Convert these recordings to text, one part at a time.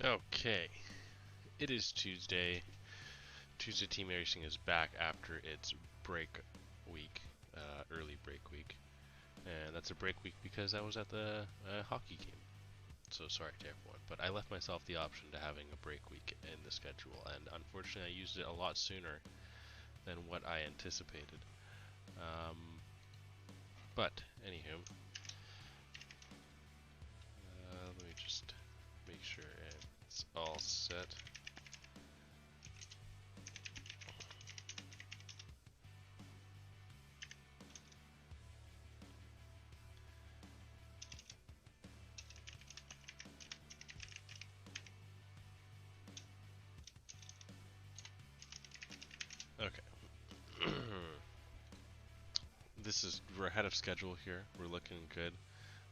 Okay, it is Tuesday. Tuesday Team Racing is back after its break week, early break week. And that's a break week because I was at the hockey game. So sorry to everyone, but I left myself the option to having a break week in the schedule, and unfortunately I used it a lot sooner than what I anticipated. But, anywho, let me just make sure it's all set. Okay. We're ahead of schedule here. We're looking good.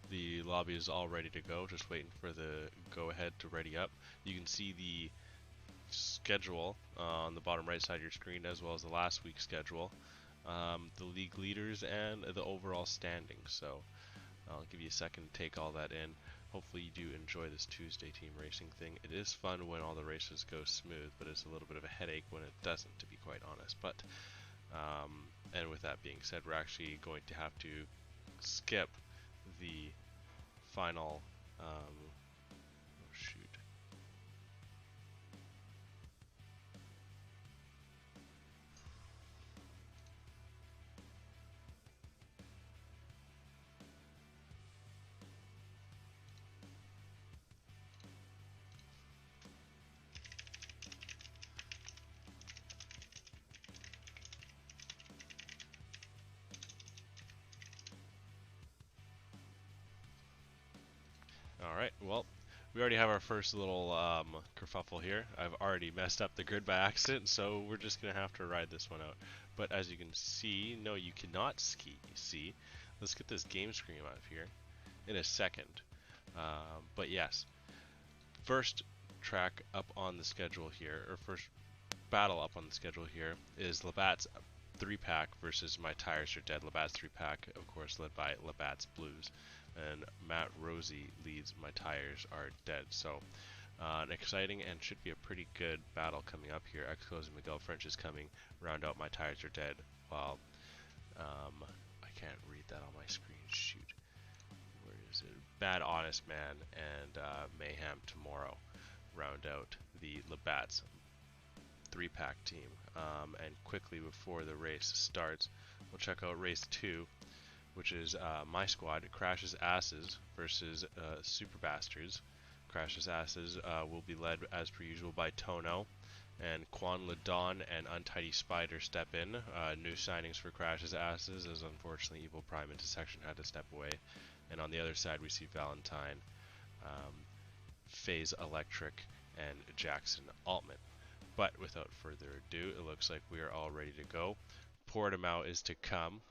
The lobby is all ready to go, just waiting for the go ahead to ready up. You can see the schedule on the bottom right side of your screen, as well as the last week's schedule, the league leaders, and the overall standings. So I'll give you a second to take all that in. Hopefully you do enjoy this Tuesday team racing thing. It is fun when all the races go smooth, but it's a little bit of a headache when it doesn't, to be quite honest. But and with that being said, we're actually going to have to skip the final, oh shoot. Alright, well, we already have our first little kerfuffle here. I've already messed up the grid by accident, so we're just going to have to ride this one out. But as you can see, no, you cannot see. Let's get this game screen out of here in a second. But yes, first track up on the schedule here, or first battle up on the schedule here, is Labatt's 3-pack versus My Tires Are Dead. Labatt's 3-pack, of course, led by Labatt's Blues. And Matt Rosie leads My Tires Are Dead. So an exciting and should be a pretty good battle coming up here. Exco's and Miguel French is coming, round out My Tires Are Dead, while I can't read that on my screen, shoot. Where is it? Bad Honest Man and Mayhem Tomorrow round out the Labatt's 3-pack team. And quickly before the race starts, we'll check out race 2, which is my squad, Crash's Asses versus Super Bastards. Crash's Asses will be led, as per usual, by Tono, and Quan Ladon and Untidy Spider step in. New signings for Crash's Asses, as unfortunately Evil Prime Intersection had to step away. And on the other side, we see Valentine, FaZe Electric, and Jackson Altman. But without further ado, it looks like we are all ready to go. Portimao is to come.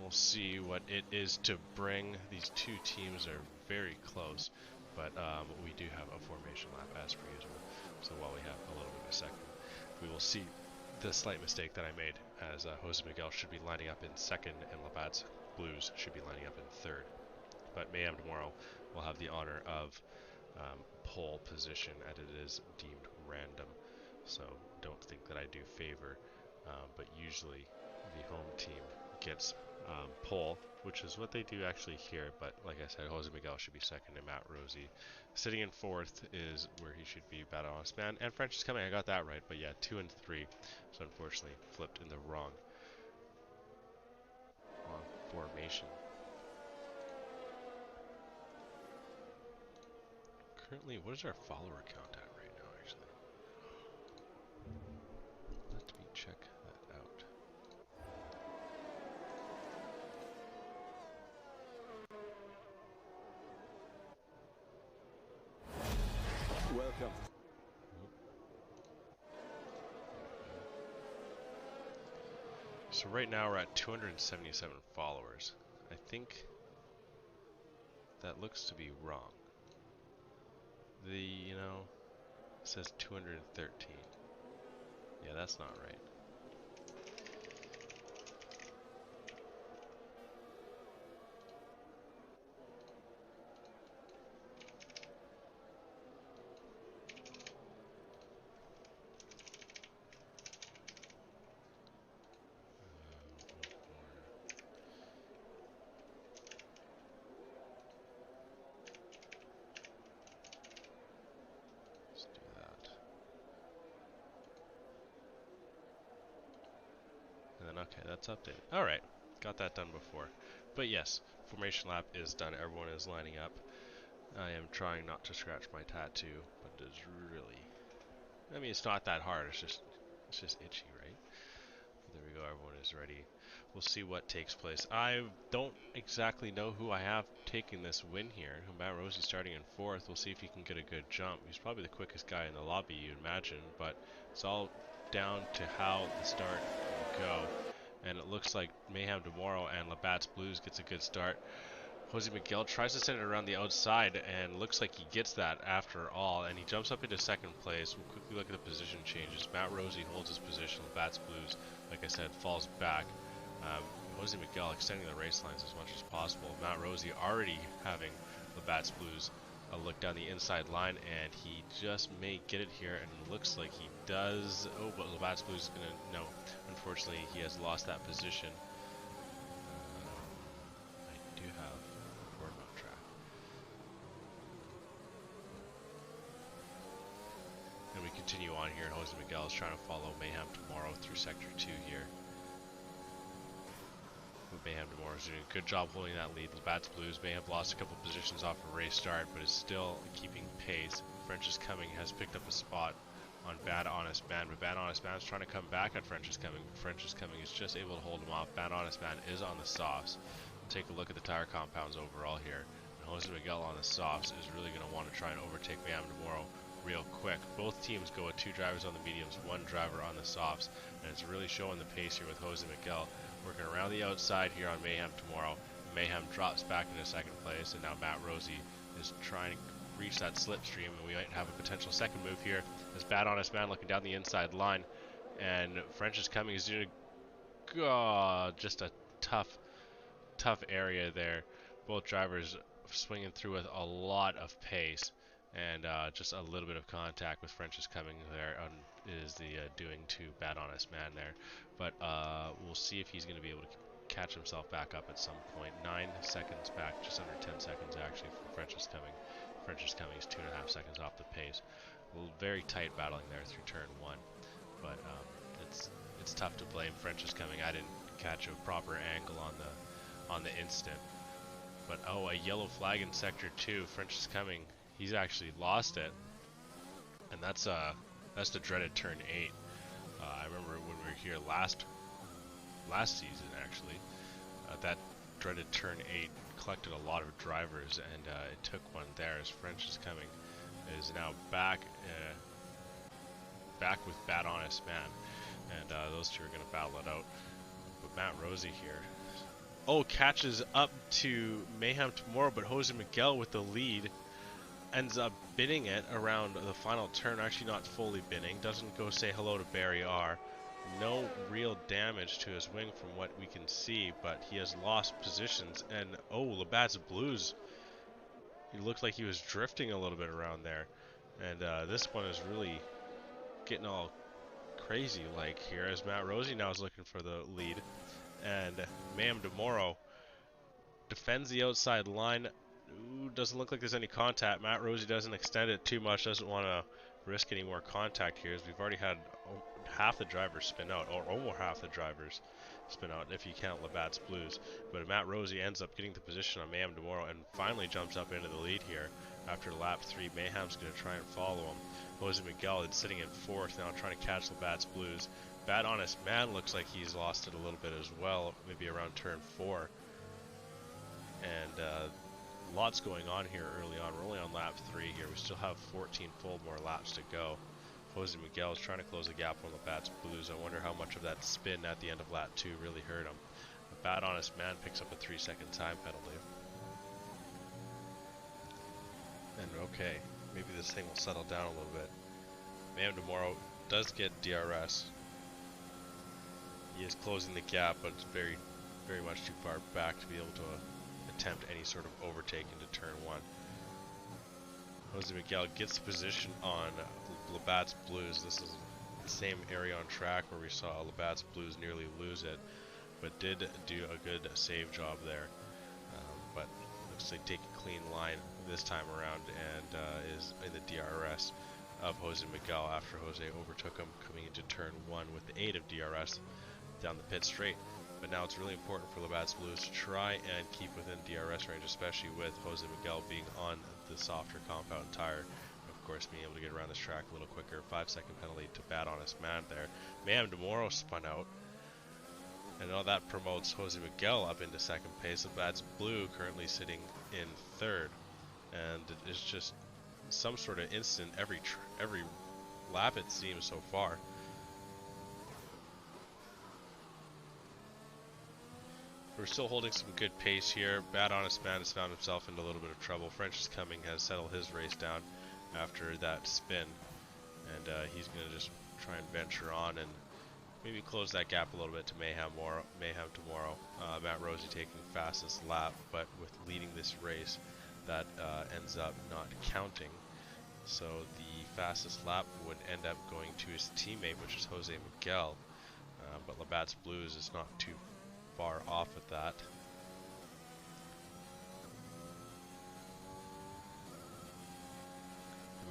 We'll see what it is to bring. These two teams are very close, but we do have a formation lap as per usual. So while we have a little bit of a second, we will see the slight mistake that I made, as Jose Miguel should be lining up in second and Labatt's Blues should be lining up in third. But Mayhem tomorrow will have the honor of pole position, as it is deemed random. So don't think that I do favor, but usually the home team gets pole, which is what they do actually here. But like I said, Jose Miguel should be second, and Matt Rosie sitting in fourth is where he should be. Bad Honest Man and French is coming. I got that right, but yeah, 2 and 3. So unfortunately, flipped in the wrong formation. Currently, what is our follower count at right now? Actually, let me check that out. Welcome. So right now we're at 277 followers. I think that looks to be wrong. It says 213. Yeah, that's not right. Okay, that's updated. Alright, got that done before. But yes, formation lap is done. Everyone is lining up. I am trying not to scratch my tattoo, but it is really... I mean, it's not that hard. It's just itchy, right? But there we go. Everyone is ready. We'll see what takes place. I don't exactly know who I have taking this win here. Matt Rosie starting in 4th. We'll see if he can get a good jump. He's probably the quickest guy in the lobby, you'd imagine, but it's all down to how the start will go. And it looks like Mayhem Tomorrow and Labatt's Blues gets a good start. Jose Miguel tries to send it around the outside and looks like he gets that after all, and he jumps up into 2nd place. We'll quickly look at the position changes. Matt Rosie holds his position. Labatt's Blues, like I said, falls back. Jose Miguel extending the race lines as much as possible. Matt Rosie already having Labatt's Blues a look down the inside line, and he just may get it here, and it looks like he does. Oh, but Labatt's Blues is going to... No, unfortunately, he has lost that position. I do have Gordon on track. And we continue on here, and Jose Miguel is trying to follow Mayhem Tomorrow through Sector 2 here. Mayhem Tomorrow is doing a good job holding that lead. Labatt's Blues may have lost a couple positions off a race start, but is still keeping pace. French's Coming has picked up a spot on Bad Honest Man, but Bad Honest Man is trying to come back at French's Coming. French's Coming is just able to hold him off. Bad Honest Man is on the softs. We'll take a look at the tire compounds overall here. And Jose Miguel on the softs is really going to want to try and overtake Mayhem Tomorrow real quick. Both teams go with 2 drivers on the mediums, 1 driver on the softs, and it's really showing the pace here with Jose Miguel. Working around the outside here on Mayhem Tomorrow. Mayhem drops back into 2nd place, and now Matt Rosie is trying to reach that slipstream, and we might have a potential second move here as Bad Honest Man looking down the inside line, and French's Coming is doing just a tough area there. Both drivers swinging through with a lot of pace, and just a little bit of contact with French's Coming there is the doing to Bad Honest Man there. But we'll see if he's going to be able to catch himself back up at some point. 9 seconds back, just under 10 seconds actually for French's Coming. French's Coming is 2.5 seconds off the pace. Very tight battling there through turn 1, but it's tough to blame French's Coming. I didn't catch a proper angle on the instant. But oh, a yellow flag in Sector 2. French's Coming. He's actually lost it, and that's the dreaded turn 8. I remember when we were here last season, actually, that dreaded turn 8 collected a lot of drivers, and it took one there as French's Coming is now back with Bad Honest Man, and those two are going to battle it out. But Matt Rosie here, catches up to Mayhem Tomorrow, but Jose Miguel with the lead ends up binning it around the final turn. Actually not fully binning, doesn't go say hello to Barry R. No real damage to his wing from what we can see, but he has lost positions. And Labatt's Blues, he looked like he was drifting a little bit around there, and this one is really getting all crazy like here as Matt Rosie now is looking for the lead, and Mayhem Tomorrow defends the outside line. Doesn't look like there's any contact. Matt Rosie doesn't extend it too much, doesn't want to risk any more contact here, as we've already had half the drivers spin out, or almost half the drivers spin out if you count Labatt's Blues. But Matt Rosie ends up getting the position on Mayhem Tomorrow and finally jumps up into the lead here after lap 3. Mayhem's going to try and follow him. Jose Miguel is sitting in 4th now, trying to catch Labatt's Blues. Bad Honest Man looks like he's lost it a little bit as well, maybe around turn 4. And lots going on here early on. We're only on lap 3 here. We still have 14 full more laps to go. Jose Miguel is trying to close the gap on Labatt's Blues. I wonder how much of that spin at the end of lap 2 really hurt him. A Bad Honest Man picks up a 3-second time penalty. And okay, maybe this thing will settle down a little bit. Mayhem Tomorrow does get DRS. He is closing the gap, but it's very, very much too far back to be able to attempt any sort of overtake into turn 1. Jose Miguel gets the position on Labatt's Blues. This is the same area on track where we saw Labatt's Blues nearly lose it, but did do a good save job there. But looks like take a clean line this time around, and is in the DRS of Jose Miguel after Jose overtook him coming into turn 1 with the 8 of DRS. down the pit straight. But now it's really important for Labatt's Blues to try and keep within DRS range, especially with Jose Miguel being on the softer compound tire. Of course, being able to get around this track a little quicker. 5-second penalty to Bad Honest Man there. Mayhem Demoro spun out. And all that promotes Jose Miguel up into second place. Labatt's Blue currently sitting in third. And it's just some sort of instant every lap it seems so far. We're still holding some good pace here. Bad Honest Man has found himself into a little bit of trouble. French is Coming has settled his race down after that spin. And he's going to just try and venture on and maybe close that gap a little bit to Mayhem tomorrow. Matt Rosie taking fastest lap, but with leading this race, that ends up not counting. So the fastest lap would end up going to his teammate, which is Jose Miguel. But Labatt's Blues is not too far off at that.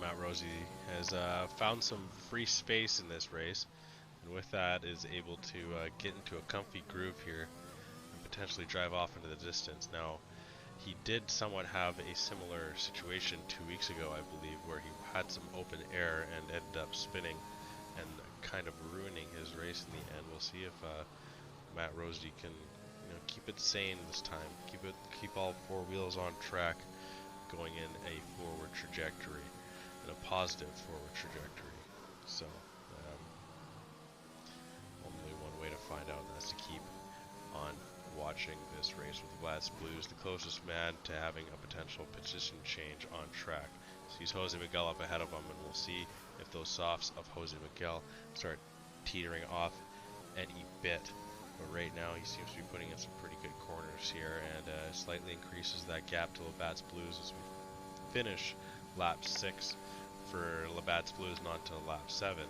Matt Rosie has found some free space in this race, and with that is able to get into a comfy groove here and potentially drive off into the distance. Now, he did somewhat have a similar situation 2 weeks ago, I believe, where he had some open air and ended up spinning and kind of ruining his race in the end. We'll see if Matt Rosie can, keep it sane this time. Keep all four wheels on track, going in a forward trajectory, and a positive forward trajectory. So, only one way to find out, and that's to keep on watching this race with Labatt's Blues, the closest man to having a potential position change on track. Sees Jose Miguel up ahead of him, and we'll see if those softs of Jose Miguel start teetering off any bit. But right now he seems to be putting in some pretty good corners here, and slightly increases that gap to Labatt's Blues as we finish lap 6 for Labatt's Blues and on to lap 7.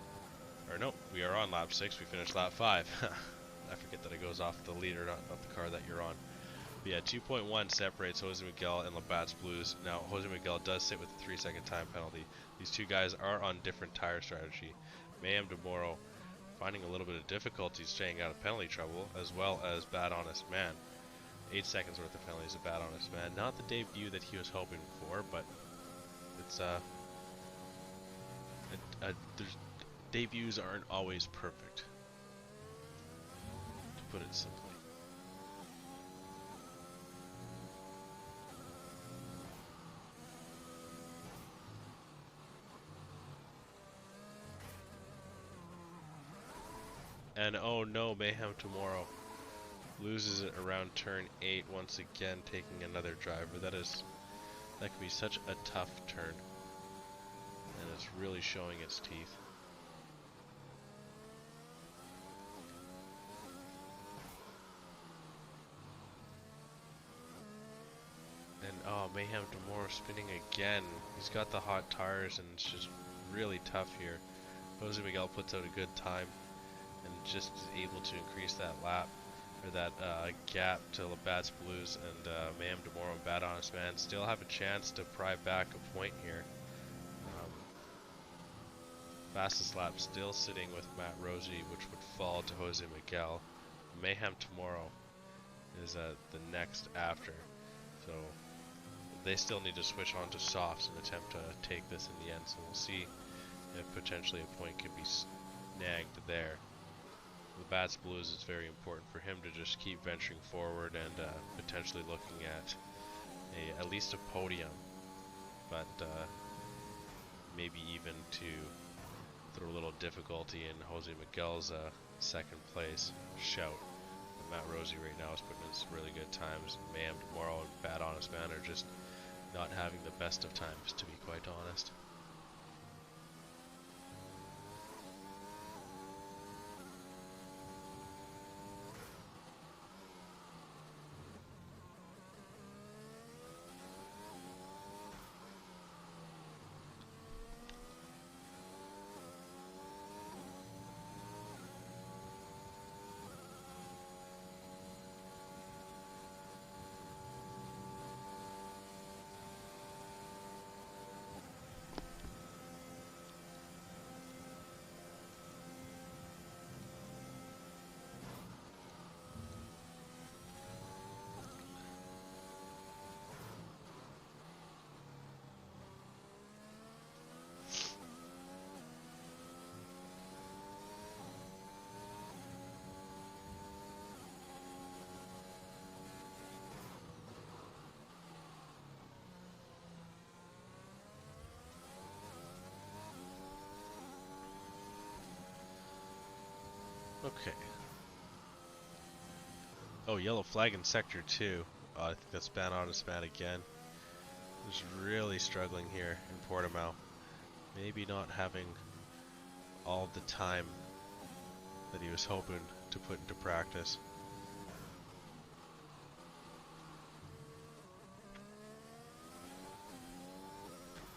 Or no, we are on lap 6, we finished lap 5. I forget that it goes off the leader, not the car that you're on. But yeah, 2.1 separates Jose Miguel and Labatt's Blues. Now, Jose Miguel does sit with a 3-second time penalty. These two guys are on different tire strategy. Mayhem Demoro finding a little bit of difficulty staying out of penalty trouble, as well as Bad Honest Man. 8 seconds worth of penalties of Bad Honest Man. Not the debut that he was hoping for, but it's debuts aren't always perfect, to put it simply. And oh no, Mayhem Tomorrow loses it around turn 8 once again, taking another driver. That could be such a tough turn, and it's really showing its teeth. And oh, Mayhem Tomorrow spinning again. He's got the hot tires, and it's just really tough here. Jose Miguel puts out a good time and just is able to increase that lap, or that gap to Labatt's Blues, and Mayhem Demoro and Bad Honest Man still have a chance to pry back a point here. Fastest lap still sitting with Matt Rosie, which would fall to Jose Miguel. Mayhem Tomorrow is the next after, so they still need to switch on to softs and attempt to take this in the end. So we'll see if potentially a point could be snagged there. Labatt's Blues is very important for him to just keep venturing forward and potentially looking at at least a podium, but maybe even to throw a little difficulty in Jose Miguel's second place shout. Matt Rosie right now is putting in some really good times. Mayhem Tomorrow and Bad Honest Man are just not having the best of times, to be quite honest. Okay. Oh, yellow flag in sector 2. I think that's Bad Honest Man again. He's really struggling here in Portimao. Maybe not having all the time that he was hoping to put into practice.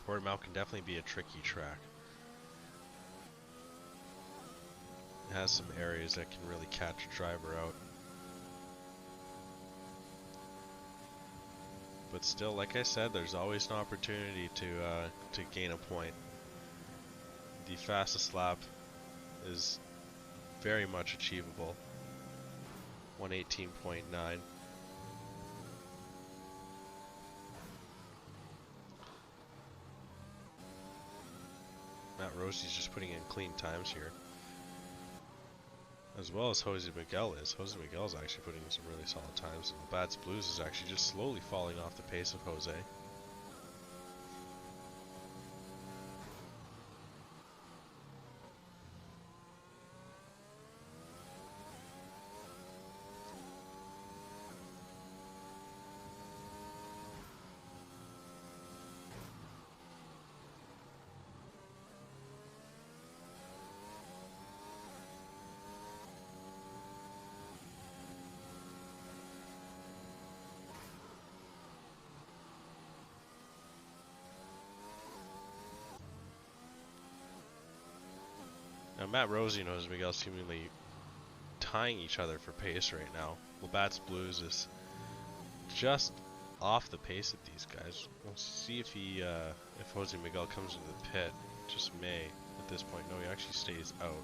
Portimao can definitely be a tricky track. It has some areas that can really catch a driver out. But still, like I said, there's always an opportunity to gain a point. The fastest lap is very much achievable. 118.9. Matt Rosie's just putting in clean times here. As well as Jose Miguel is. Jose Miguel is actually putting in some really solid times. And Labatt's Blues is actually just slowly falling off the pace of Jose. Now Matt Rosie and Jose Miguel seemingly tying each other for pace right now. Labatt's Blues is just off the pace of these guys. We'll see if if Jose Miguel comes into the pit. Just may at this point. No, he actually stays out.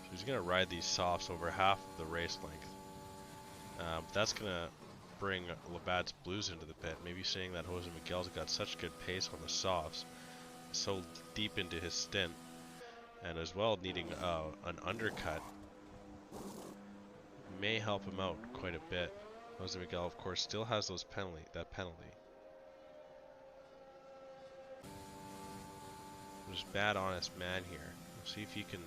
So he's gonna ride these softs over half of the race length. That's gonna bring Labatt's Blues into the pit. Maybe saying that Jose Miguel's got such good pace on the softs, so deep into his stint, and as well needing an undercut may help him out quite a bit. Jose Miguel, of course, still has that penalty. There's Bad Honest Man here. We'll see if he can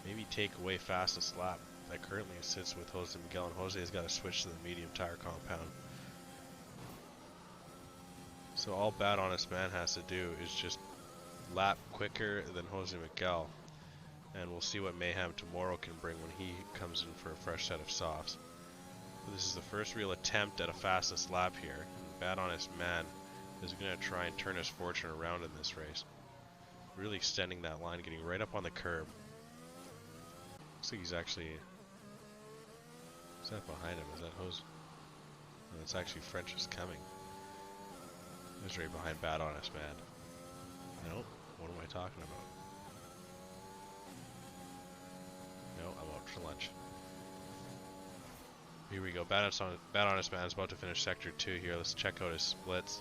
maybe take away fastest lap that currently sits with Jose Miguel, and Jose has got to switch to the medium tire compound. So all Bad Honest Man has to do is just lap quicker than Jose Miguel, and we'll see what mayhem tomorrow can bring when he comes in for a fresh set of softs. This is the first real attempt at a fastest lap here, and Bad Honest Man is going to try and turn his fortune around in this race. Really extending that line, getting right up on the curb. Looks like he's actually... Is that behind him? Is that Jose? No, it's actually French is coming. He's right behind Bad Honest Man. Nope. What am I talking about? No, I'm out for lunch. Here we go. Bad Honest Man is about to finish Sector 2 here. Let's check out his splits.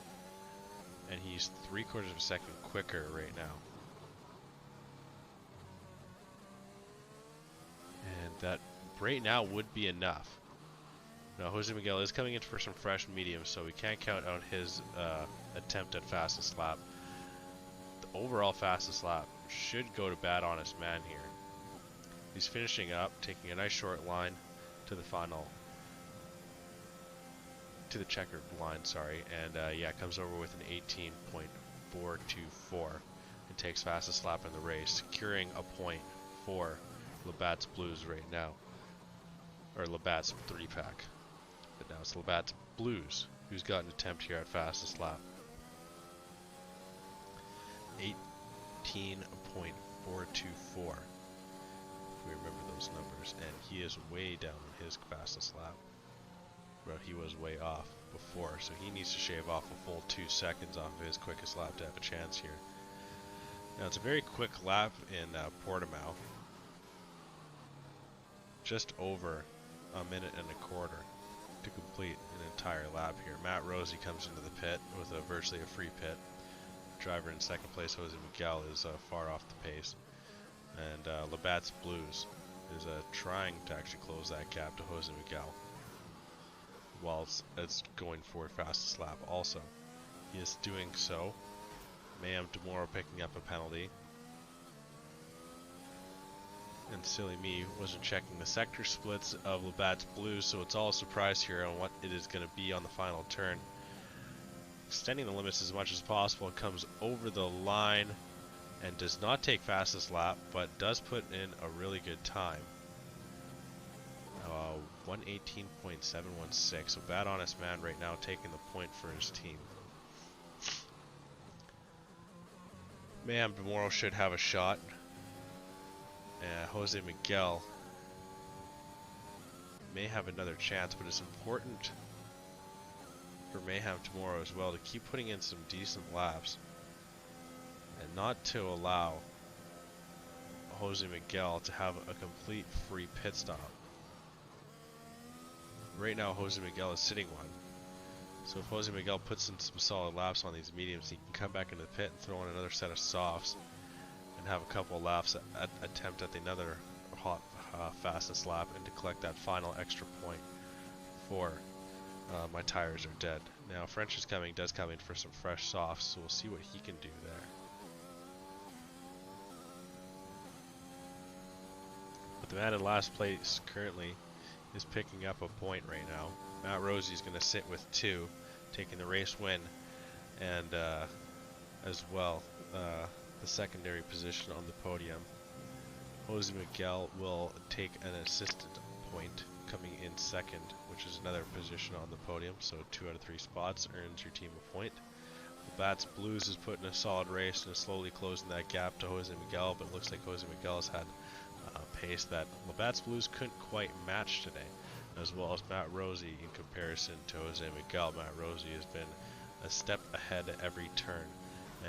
And he's 3/4 of a second quicker right now. And that right now would be enough. Now Jose Miguel is coming in for some fresh mediums, so we can't count out his attempt at fastest lap. The overall fastest lap should go to Bad Honest Man here. He's finishing up, taking a nice short line to the final, to the checkered line, sorry, and yeah, comes over with an 18.424 and takes fastest lap in the race, securing a point for Labatt's Blues right now, or Labatt's 3-pack. But now it's Labatt's Blues who's got an attempt here at fastest lap. 18.424. If we remember those numbers, and he is way down in his fastest lap. But he was way off before, so he needs to shave off a full 2 seconds off of his quickest lap to have a chance here. Now it's a very quick lap in Portimao. Just over a minute and a quarter to complete an entire lap here. Matt Rosie comes into the pit with virtually a free pit. Driver in second place, Jose Miguel, is far off the pace. And Labatt's Blues is trying to actually close that gap to Jose Miguel, while it's going for fastest lap also. He is doing so. Mayhem tomorrow picking up a penalty. And silly me wasn't checking the sector splits of Labatt's Blues, so it's all a surprise here on what it is going to be on the final turn. Extending the limits as much as possible, it comes over the line and does not take fastest lap, but does put in a really good time. 118.716, so Bad Honest Man right now taking the point for his team. Mayhem Tomorrow should have a shot. Jose Miguel may have another chance, but it's important for Mayhem Tomorrow as well to keep putting in some decent laps and not to allow Jose Miguel to have a complete free pit stop. Right now Jose Miguel is sitting one, so if Jose Miguel puts in some solid laps on these mediums, he can come back into the pit and throw in another set of softs and have a couple of laps at attempt at another hot fastest lap and to collect that final extra point for my tires are dead. Now French is coming, does come in for some fresh softs, so we'll see what he can do there. But the man in last place currently is picking up a point right now. Matt Rosie is going to sit with 2, taking the race win, and as well the secondary position on the podium. Jose Miguel will take an assistant point, coming in second, which is another position on the podium, so 2 out of 3 spots earns your team a point. Labatt's Blues is putting a solid race and is slowly closing that gap to Jose Miguel, but it looks like Jose Miguel has had a pace that Labatt's Blues couldn't quite match today, as well as Matt Rosie in comparison to Jose Miguel. Matt Rosie has been a step ahead at every turn,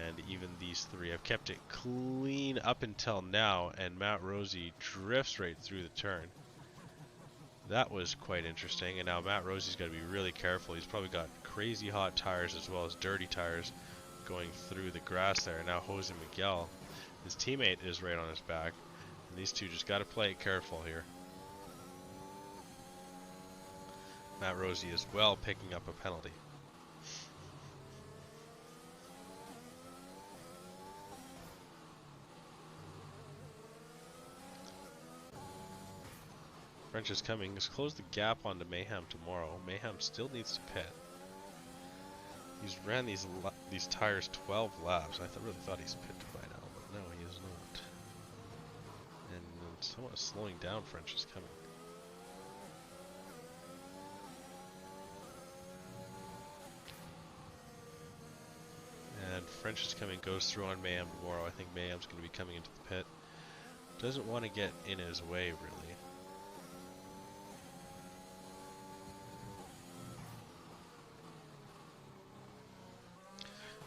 and even these three have kept it clean up until now, and Matt Rosie drifts right through the turn. That was quite interesting, and now Matt Rosie's got to be really careful. He's probably got crazy hot tires as well as dirty tires going through the grass there. And now Jose Miguel, his teammate, is right on his back, and these two just got to play it careful here. Matt Rosie as well picking up a penalty. French is coming. Let's close the gap onto Mayhem Tomorrow. Mayhem still needs to pit. He's ran these tires 12 laps. I really thought he's pitted by now, but no, he is not. And somewhat slowing down. French is coming. And French is coming, goes through on Mayhem Tomorrow. I think Mayhem's going to be coming into the pit. Doesn't want to get in his way, really.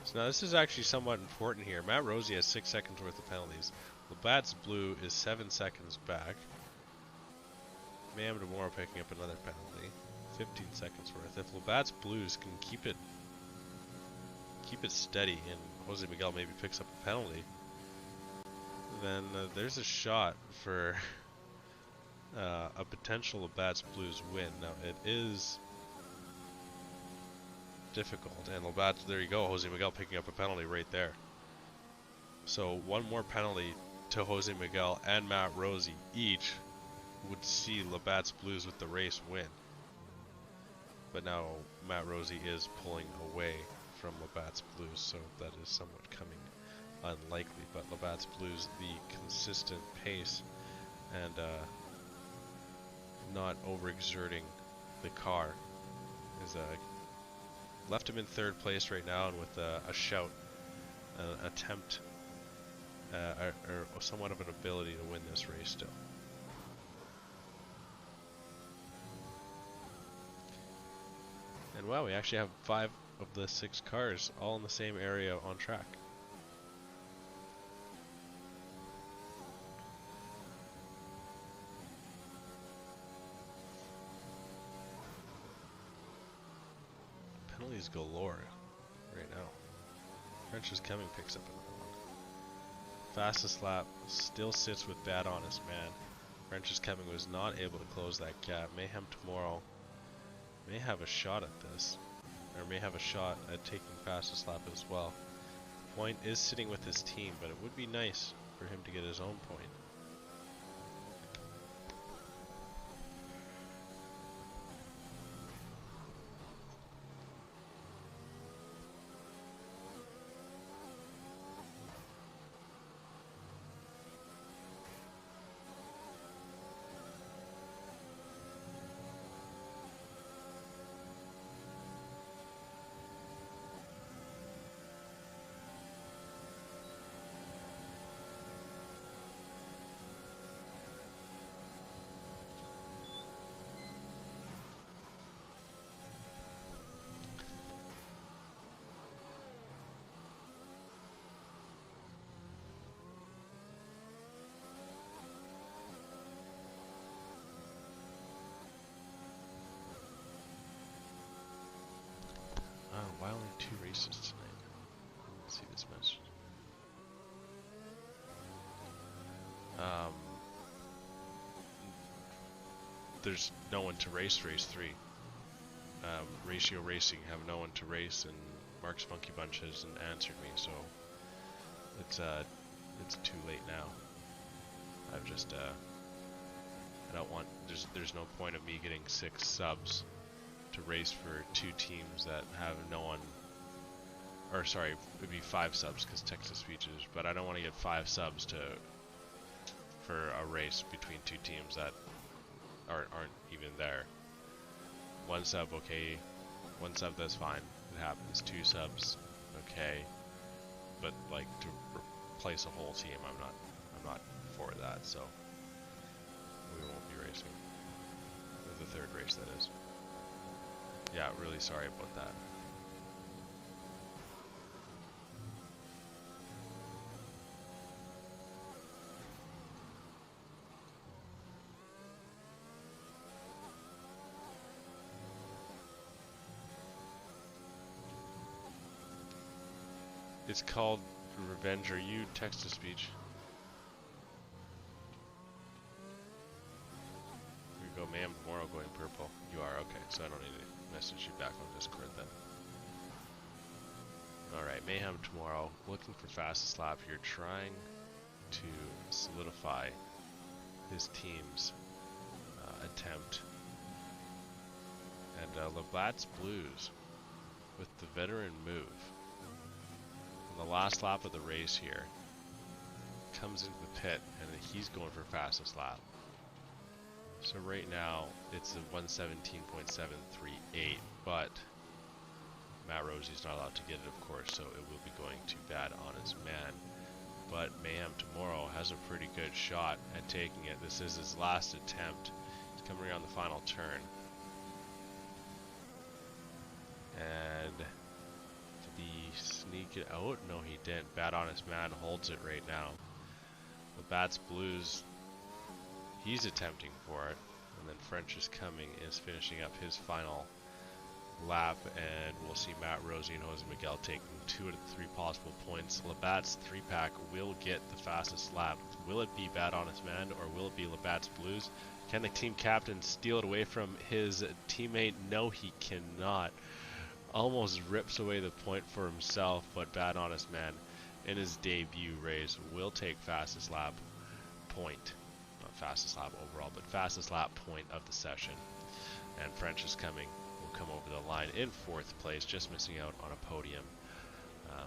So now this is actually somewhat important here. Matt Rosie has 6 seconds worth of penalties. Labatt's Blue is 7 seconds back. Mayhem Tomorrow picking up another penalty. 15 seconds worth. If Labatt's Blues can keep it steady and Jose Miguel maybe picks up a penalty, then there's a shot for a potential Labatt's Blues win. Now it is difficult, and Labatt, there you go, Jose Miguel picking up a penalty right there. So one more penalty to Jose Miguel and Matt Rosie each would see Labatt's Blues with the race win. But now Matt Rosie is pulling away from Labatt's Blues, so that is somewhat coming unlikely. But Labatt's Blues, the consistent pace and not overexerting the car, is left him in 3rd place right now, and with a shout, an attempt, or somewhat of an ability to win this race still. And wow, we actually have 5 of the 6 cars all in the same area on track. Penalties galore right now. French is coming, picks up another one. Fastest lap still sits with Bad Honest Man. French is coming was not able to close that gap. Mayhem Tomorrow may have a shot at this, or may have a shot at taking fastest lap as well. The point is sitting with his team, but it would be nice for him to get his own point. 2 races tonight. Let's see this message. There's no one to race 3. Ratio Racing have no one to race, and Mark's Funky Bunch hasn't answered me, so it's too late now. I've just I don't want, there's no point of me getting 6 subs to race for 2 teams that have no one, or sorry, it'd be 5 subs because text-to-speech is, but I don't want to get 5 subs for a race between 2 teams that aren't even there. 1 sub, okay. 1 sub, that's fine. It happens. 2 subs, okay. But like to replace a whole team, I'm not for that. So we won't be racing. The 3rd race, that is. Yeah, really sorry about that. It's called Revenge. Are you text-to-speech? Here we go, ma'am. Tomorrow going purple. You are? Okay, so I don't need to message you back on Discord then. Alright, Mayhem tomorrow. Looking for fastest lap here. Trying to solidify his team's attempt. And Labatt's Blues with the veteran move. The last lap of the race here comes into the pit, and he's going for fastest lap. So right now it's a 117.738, but Matt Rosie's not allowed to get it, of course, so it will be going to Bad Honest Man. But Mayhem tomorrow has a pretty good shot at taking it. This is his last attempt. He's coming around the final turn. And sneak it out? No, he didn't. Bad Honest Man holds it right now. The Bats Blues, he's attempting for it. And then French is coming, is finishing up his final lap. And we'll see Matt Rosie and Jose Miguel taking 2 out of the 3 possible points. Labatt's 3-pack will get the fastest lap. Will it be Bad Honest Man or will it be Labatt's Blues? Can the team captain steal it away from his teammate? No, he cannot. Almost rips away the point for himself, but Bad Honest Man in his debut race will take fastest lap point. Not fastest lap overall, but fastest lap point of the session. And French is coming, will come over the line in 4th place, just missing out on a podium.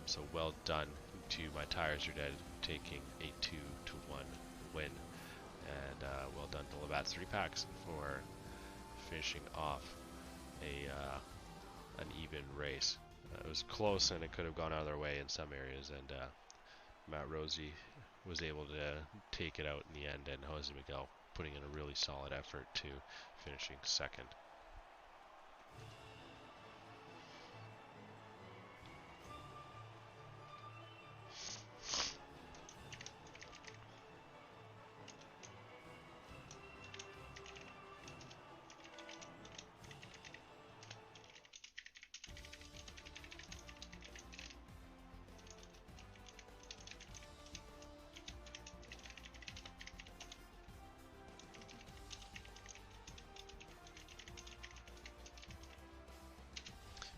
So well done to My Tires Are Dead, taking a 2-1 win. And well done to Labatt's 3-packs for finishing off an even race. It was close and it could have gone either way in some areas, and Matt Rosie was able to take it out in the end, and Jose Miguel putting in a really solid effort to finishing 2nd.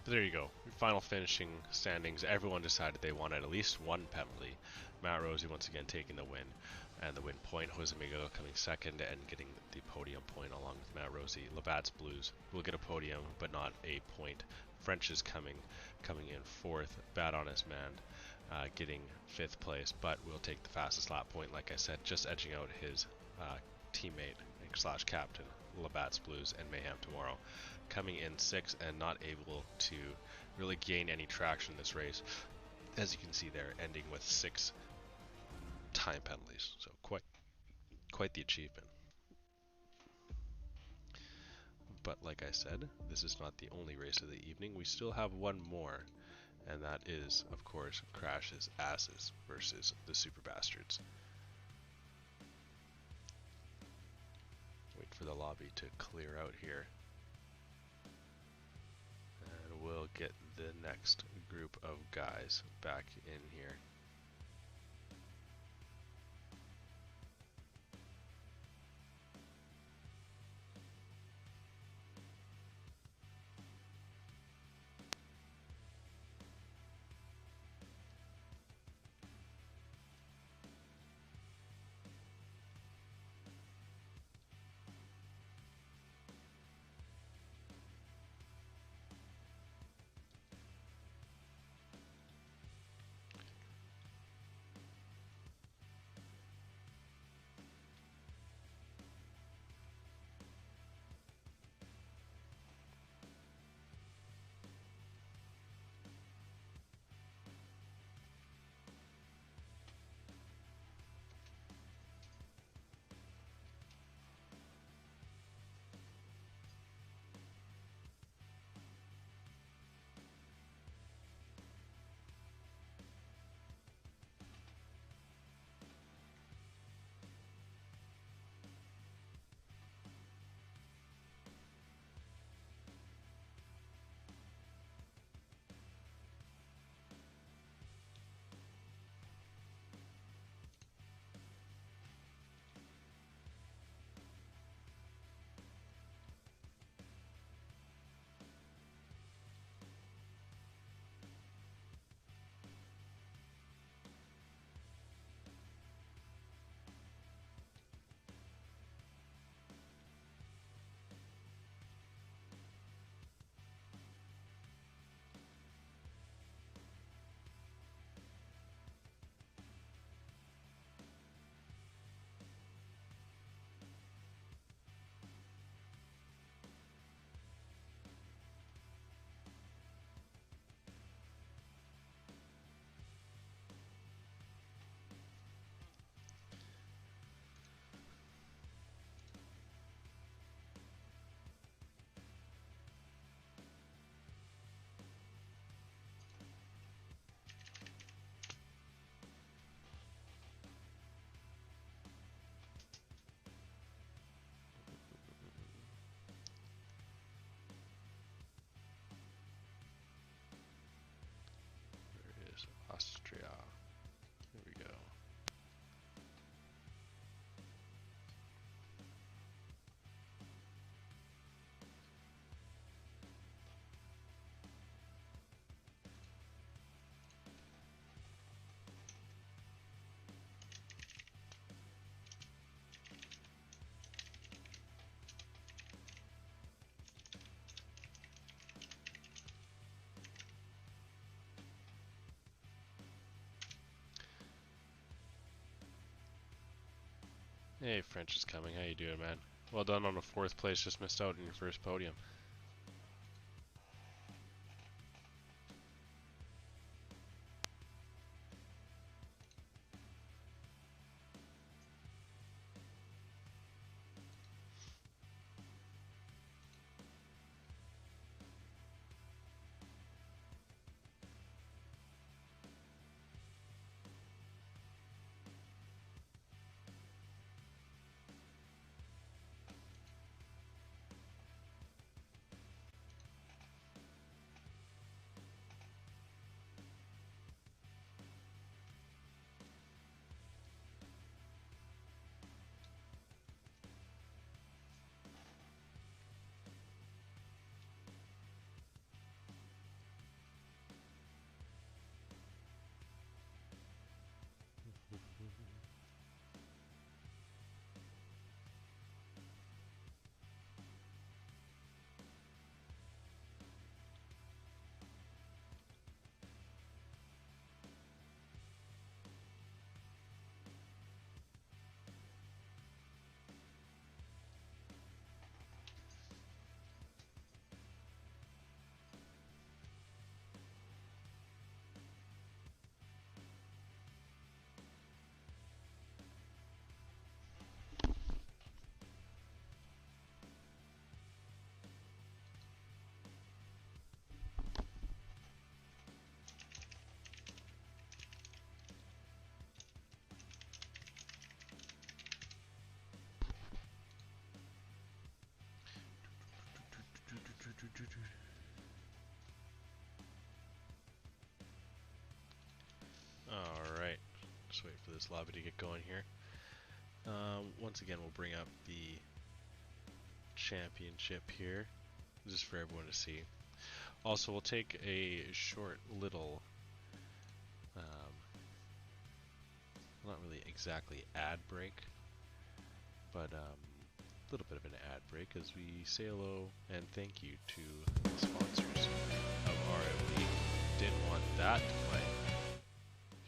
There you go. Final finishing standings. Everyone decided they wanted at least 1 penalty. Matt Rosie once again taking the win and the win point. Jose Miguel coming 2nd and getting the podium point along with Matt Rosie. Labatt's Blues will get a podium but not a point. French is coming in 4th. Bad Honest Man getting 5th place, but will take the fastest lap point, like I said, just edging out his teammate / captain Labatt's Blues and Mayhem tomorrow. Coming in 6th and not able to really gain any traction in this race, as you can see there, ending with 6 time penalties. So quite the achievement. But like I said, this is not the only race of the evening. We still have one more, and that is, of course, Crash's Asses versus the Super Bastards. Wait for the lobby to clear out here. We'll get the next group of guys back in here. Where is Austria? Here we go. Hey, French is coming. How you doing, man? Well done on the 4th place. Just missed out on your first podium. Just wait for this lobby to get going here. Once again, we'll bring up the championship here, just for everyone to see. Also, we'll take a short little, not really exactly ad break, but a little bit of an ad break as we say hello and thank you to the sponsors of our league. Didn't want that to play.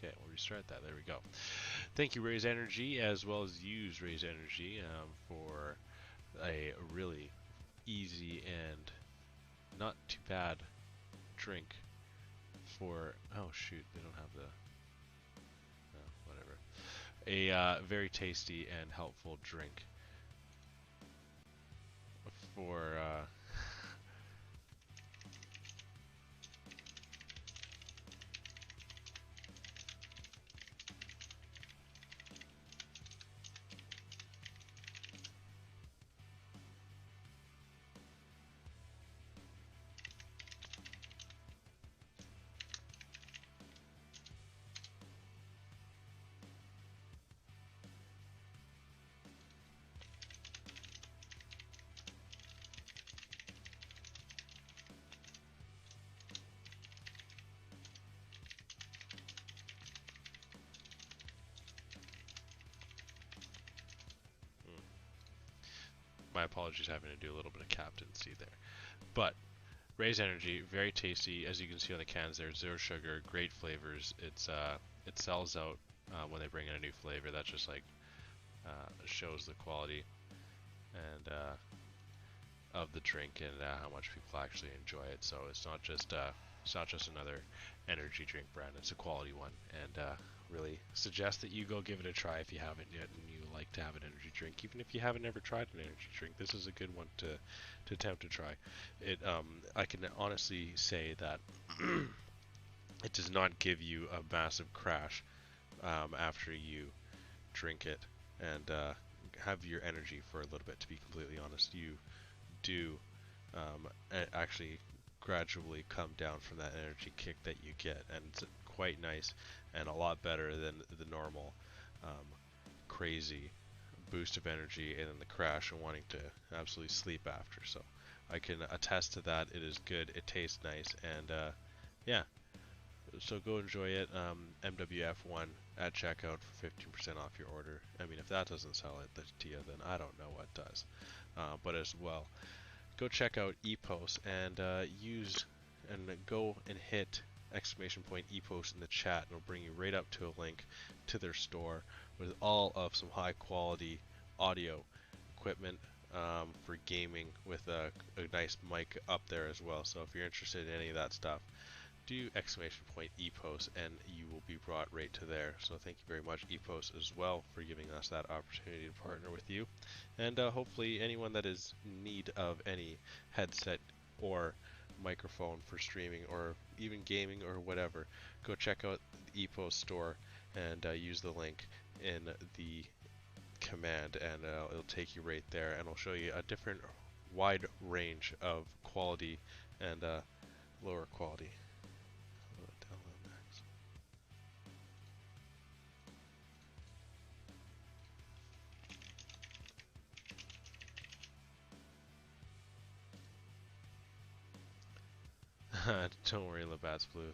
Okay, we'll restart that. There we go. Thank you, Raise Energy, as well as use Raise Energy for a really easy and not too bad drink for, oh shoot, they don't have the, whatever. A very tasty and helpful drink for my apologies, having to do a little bit of captaincy there. But Raise Energy, very tasty. As you can see on the cans there, zero sugar, great flavors. It sells out when they bring in a new flavor. That just like shows the quality and of the drink and how much people actually enjoy it. So it's not just another energy drink brand. It's a quality one, and really suggest that you go give it a try if you haven't yet and you like to have an energy drink. Even if you haven't ever tried an energy drink, this is a good one to attempt to try. It I can honestly say that it does not give you a massive crash after you drink it and have your energy for a little bit. To be completely honest, you do actually gradually come down from that energy kick that you get, and it's quite nice and a lot better than the normal crazy boost of energy and then the crash and wanting to absolutely sleep after. So I can attest to that. It is good, it tastes nice, and yeah, so go enjoy it. MWF1 at checkout for 15% off your order. I mean, if that doesn't sell it to you, then I don't know what does. But as well, go check out EPOS and use and go and hit !EPOS in the chat, and it'll bring you right up to a link to their store with all of some high quality audio equipment for gaming with a nice mic up there as well. So if you're interested in any of that stuff, do !EPOS and you will be brought right to there. So thank you very much, EPOS, as well, for giving us that opportunity to partner with you. And hopefully anyone that is in need of any headset or microphone for streaming or even gaming or whatever, go check out the EPOS store and use the link in the command, and it'll take you right there, and it'll show you a different wide range of quality and lower quality. Don't worry, Labatt's Blue.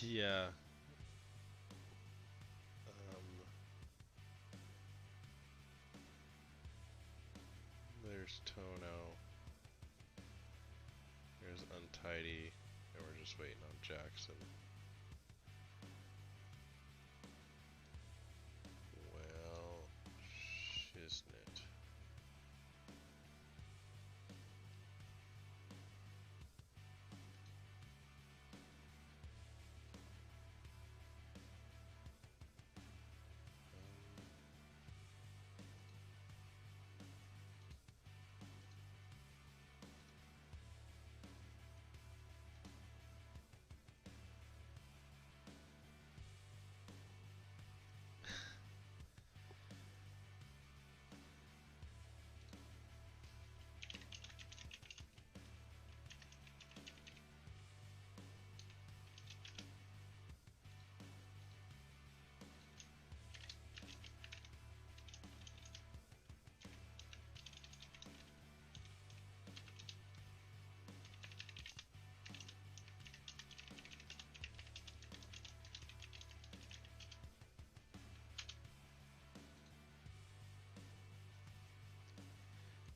Yeah. Um, there's Tono. There's Untidy. And we're just waiting on Jackson. Well, shiznit.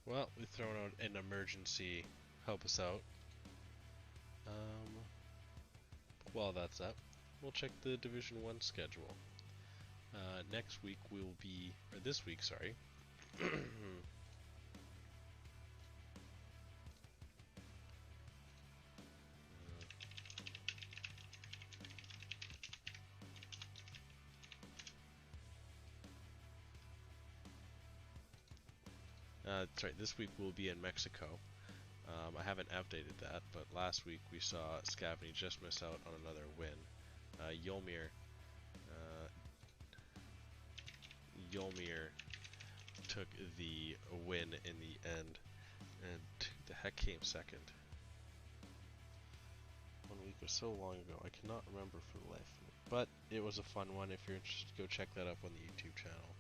Well, we've thrown out an emergency help us out. While that's up, we'll check the Division 1 schedule. Next week we'll be, or this week, sorry. That's right, this week we'll be in Mexico. I haven't updated that, but last week we saw Scavney just miss out on another win. Yolmir took the win in the end, and who the heck came second? 1 week was so long ago, I cannot remember for the life of me. But it was a fun one. If you're interested, go check that up on the YouTube channel.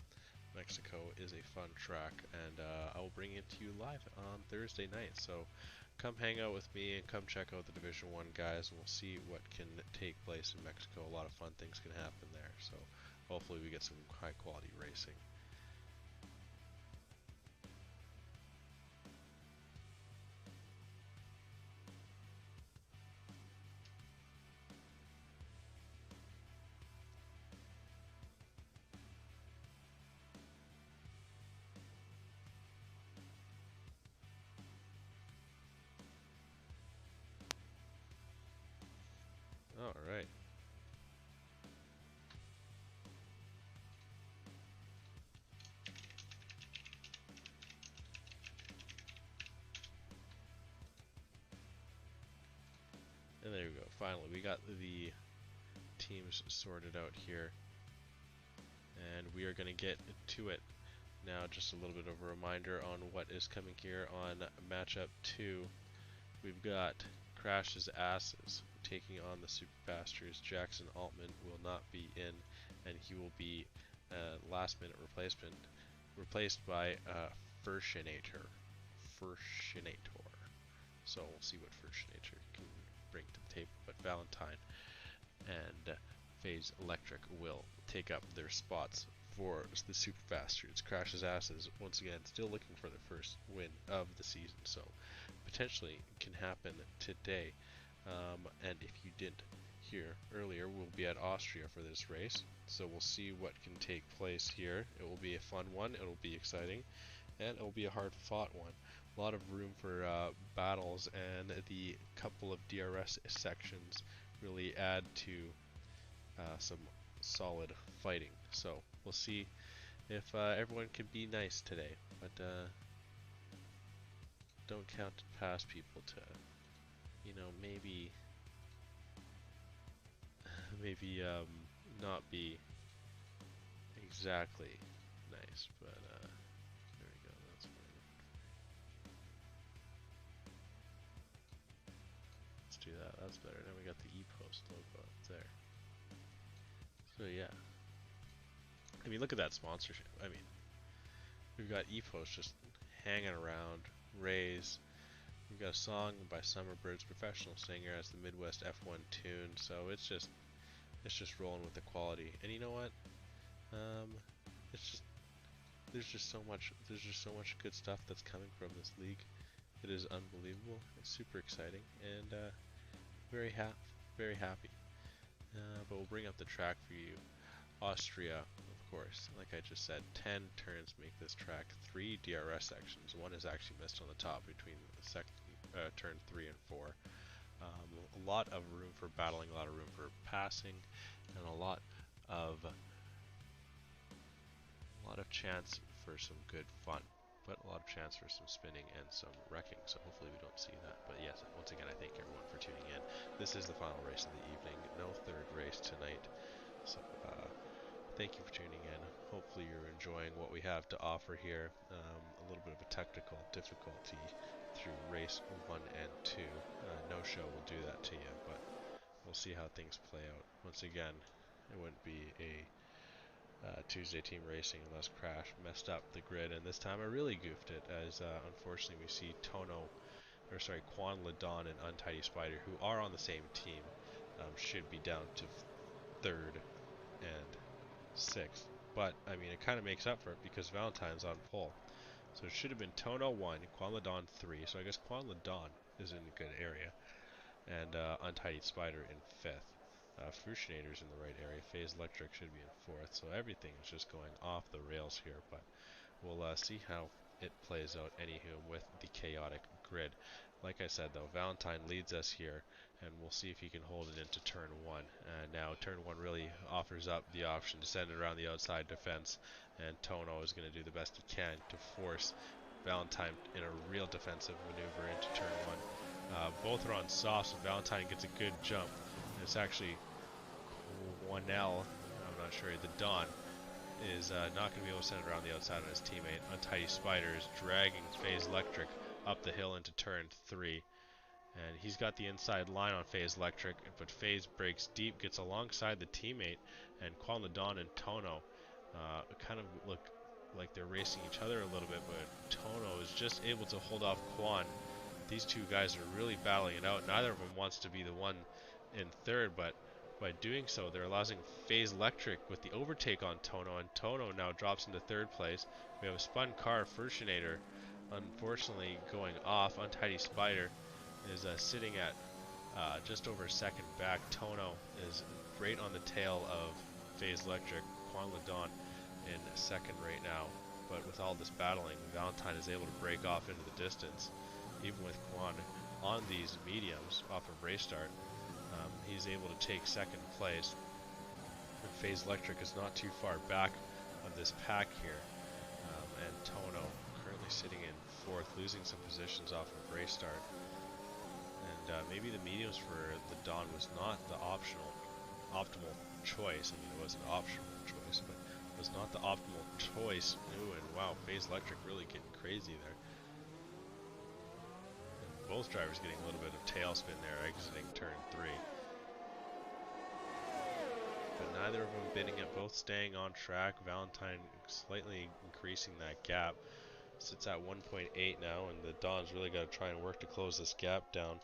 Mexico is a fun track, and I will bring it to you live on Thursday night. So come hang out with me and come check out the Division 1 guys, and we'll see what can take place in Mexico. A lot of fun things can happen there, so hopefully we get some high quality racing. Alright. And there we go. Finally, we got the teams sorted out here. And we are going to get to it. Now, just a little bit of a reminder on what is coming here on matchup 2. We've got Crash's Asses taking on the Super Pastures. Jackson Altman will not be in, and he will be last minute replacement, replaced by Fershinator. So we'll see what Fershinator can bring to the table. But Valentine and Phase Electric will take up their spots for the Super Bastards. Crash's Asses, once again, still looking for their first win of the season, so potentially can happen today. And if you didn't hear earlier, we'll be at Austria for this race, so we'll see what can take place here. It will be a fun one, it will be exciting, and it will be a hard-fought one. A lot of room for battles, and the couple of DRS sections really add to some solid fighting. So we'll see if everyone can be nice today, but don't count past people to, you know, maybe not be exactly nice, but there we go, that's fine. Let's do that, that's better. Now we got the EPOS logo up there. So yeah, I mean, look at that sponsorship. I mean, we've got EPOS just hanging around, Rays. We've got a song by Summerbirds professional singer as the Midwest F1 tune, so it's just It's just rolling with the quality. And you know what? Um, it's just there's just so much good stuff that's coming from this league. It is unbelievable. It's super exciting and very very happy. But we'll bring up the track for you. Austria, of course, like I just said, 10 turns make this track, 3 DRS sections. One is actually missed on the top between turn 3 and 4. A lot of room for battling, a lot of room for passing, and a lot of chance for some good fun. But a lot of chance for some spinning and some wrecking, so hopefully we don't see that. But yes, once again, I thank everyone for tuning in. This is the final race of the evening. No third race tonight. So, thank you for tuning in. Hopefully you're enjoying what we have to offer here. A little bit of a technical difficulty through race 1 and 2. No show will do that to you, but we'll see how things play out. Once again, it wouldn't be a Tuesday team racing unless Crash messed up the grid, and this time I really goofed it, as unfortunately we see Quan Ladon and Untitled Spider, who are on the same team, should be down to 3rd and 6th. But, I mean, it kind of makes up for it because Valentine's on pole. So it should have been Tono 1, Quan Ladon 3, so I guess Quan Ladon is in a good area, and Untitled Spider in 5th. Frushinator's in the right area. Phase Electric should be in 4th, so everything is just going off the rails here, but we'll see how it plays out anywho with the chaotic grid. Like I said though, Valentine leads us here, and we'll see if he can hold it into turn 1. And now turn 1 really offers up the option to send it around the outside defense, and Tono is going to do the best he can to force Valentine in a real defensive maneuver into turn 1. Both are on soft, so Valentine gets a good jump. It's actually 1L, I'm not sure, the Don is not going to be able to send it around the outside on his teammate. Untitled Spider is dragging Phase Electric up the hill into turn 3. And he's got the inside line on Phase Electric, but Phase breaks deep, gets alongside the teammate, and Quan Ladon and Tono kind of look like they're racing each other a little bit, but Tono is just able to hold off Quan. These two guys are really battling it out. Neither of them wants to be the one in 3rd, but by doing so, they're allowing Phase Electric with the overtake on Tono, and Tono now drops into 3rd place. We have a spun car, Frushinator, unfortunately going off. Untitled Spider is sitting at just over 2nd back. Tono is right on the tail of Phase Electric. Quan Ladon in 2nd right now, but with all this battling, Valentine is able to break off into the distance. Even with Quan on these mediums off of race start, he's able to take 2nd place. And Phase Electric is not too far back of this pack here, and Tono currently sitting in 4th, losing some positions off of race start. And maybe the mediums for the Don was not the optimal choice. I mean, it was an optional choice, but it was not the optimal choice. Ooh, and wow, Phase Electric really getting crazy there. And both drivers getting a little bit of tailspin there, exiting turn 3. But neither of them bidding it, both staying on track. Valentine slightly increasing that gap. Sits at 1.8 now, and the Don's really got to try and work to close this gap down.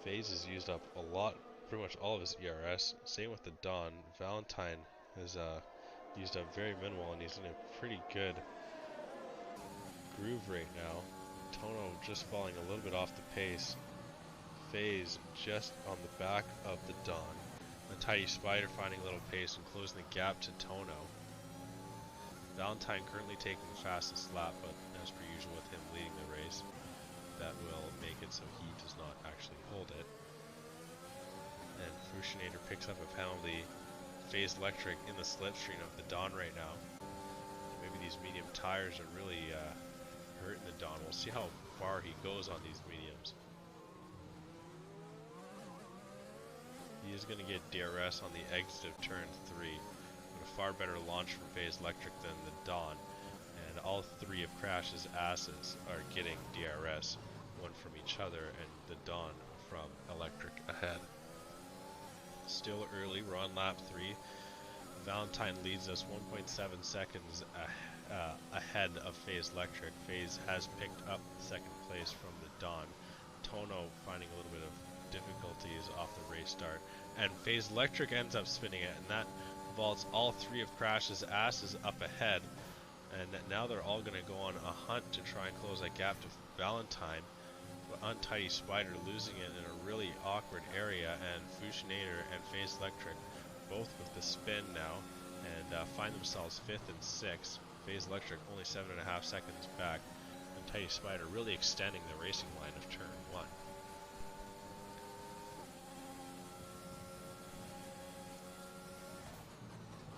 Phase has used up a lot, pretty much all of his ERS. Same with the Don. Valentine has used up very minimal, and he's in a pretty good groove right now. Tono just falling a little bit off the pace. Phase just on the back of the Don. Untitled Spider finding a little pace and closing the gap to Tono. Valentine currently taking the fastest lap, but as per usual with him leading the race, that will make it so he does not actually hold it. And Frushinator picks up a penalty. Phase Electric in the slipstream of the Don right now. Maybe these medium tires are really hurting the Don. We'll see how far he goes on these mediums. He is going to get DRS on the exit of turn 3. But a far better launch from Phase Electric than the Don. And all 3 of Crash's asses are getting DRS. One from each other, and the Don from Electric ahead. Still early, we're on lap 3. Valentine leads us 1.7 seconds ahead of Phase Electric. Phase has picked up 2nd place from the Don. Tono finding a little bit of difficulties off the race start. And Phase Electric ends up spinning it, and that vaults all three of Crash's asses up ahead. And now they're all going to go on a hunt to try and close that gap to Valentine. But Untitled Spider losing it in a really awkward area, and Fusionator and Phase Electric both with the spin now, and find themselves 5th and 6th. Phase Electric only 7.5 seconds back. Untitled Spider really extending the racing line of turn 1.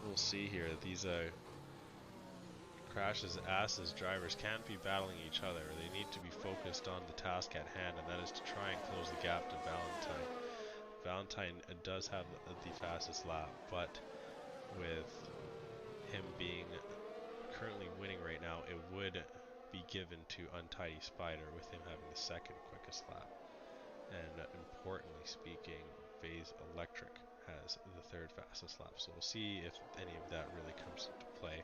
We'll see here that these Crash's asses drivers can't be battling each other. They need to be focused on the task at hand, and that is to try and close the gap to Valentine. Valentine does have the fastest lap, but with him being currently winning right now, it would be given to Untitled Spider with him having the 2nd quickest lap. And importantly speaking, Phase Electric has the 3rd fastest lap. So we'll see if any of that really comes into play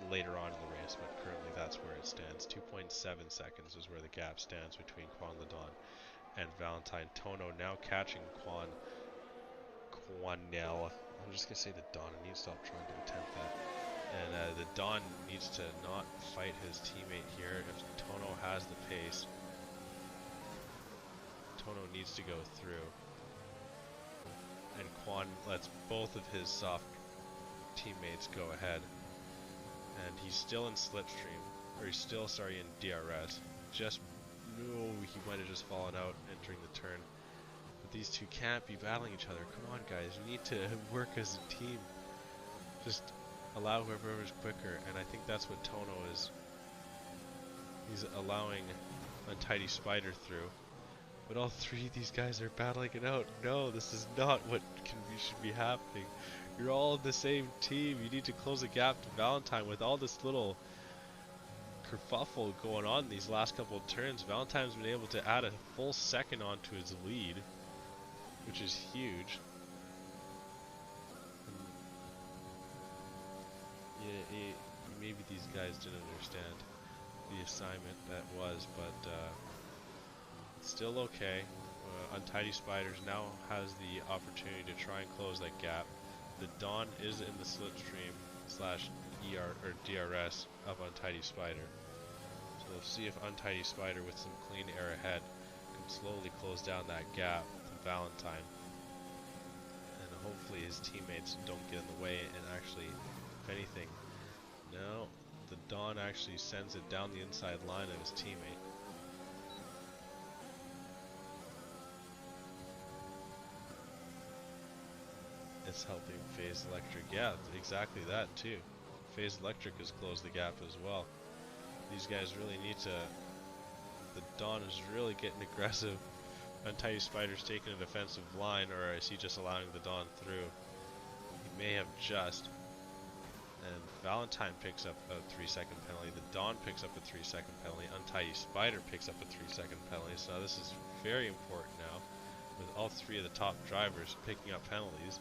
later on in the race, but currently that's where it stands. 2.7 seconds is where the gap stands between Quan LeDon and Valentine. Tono now catching Quanel. I'm just gonna say the Don. I need to stop trying to attempt that. And the Don needs to not fight his teammate here. If Tono has the pace, Tono needs to go through. And Quan lets both of his soft teammates go ahead. And he's still in slipstream, or he's still, in DRS. He might have just fallen out entering the turn. But these two can't be battling each other. Come on, guys, you need to work as a team. Just allow whoever is quicker, and I think that's what Tono is. He's allowing Untitled Spider through. But all three of these guys are battling it out. No, this is not what should be happening. You're all in the same team. You need to close the gap to Valentine. With all this little kerfuffle going on in these last couple of turns, Valentine's been able to add a full second onto his lead, which is huge. Yeah, maybe these guys didn't understand the assignment that was, but still okay. Untitled Spiders now has the opportunity to try and close that gap. The Dawn is in the slipstream / DRS of Untitled Spider. So we'll see if Untitled Spider with some clean air ahead can slowly close down that gap to Valentine. And hopefully his teammates don't get in the way and actually, if anything, no, the Dawn actually sends it down the inside line of his teammate. It's helping Phase Electric. Yeah, exactly that too. Phase Electric has closed the gap as well. These guys really need to... The Dawn is really getting aggressive. Untitled Spider's taking a defensive line, or is he just allowing the Dawn through? He may have just. And Valentine picks up a 3-second penalty. The Dawn picks up a 3-second penalty. Untitled Spider picks up a 3-second penalty. So this is very important now, with all three of the top drivers picking up penalties.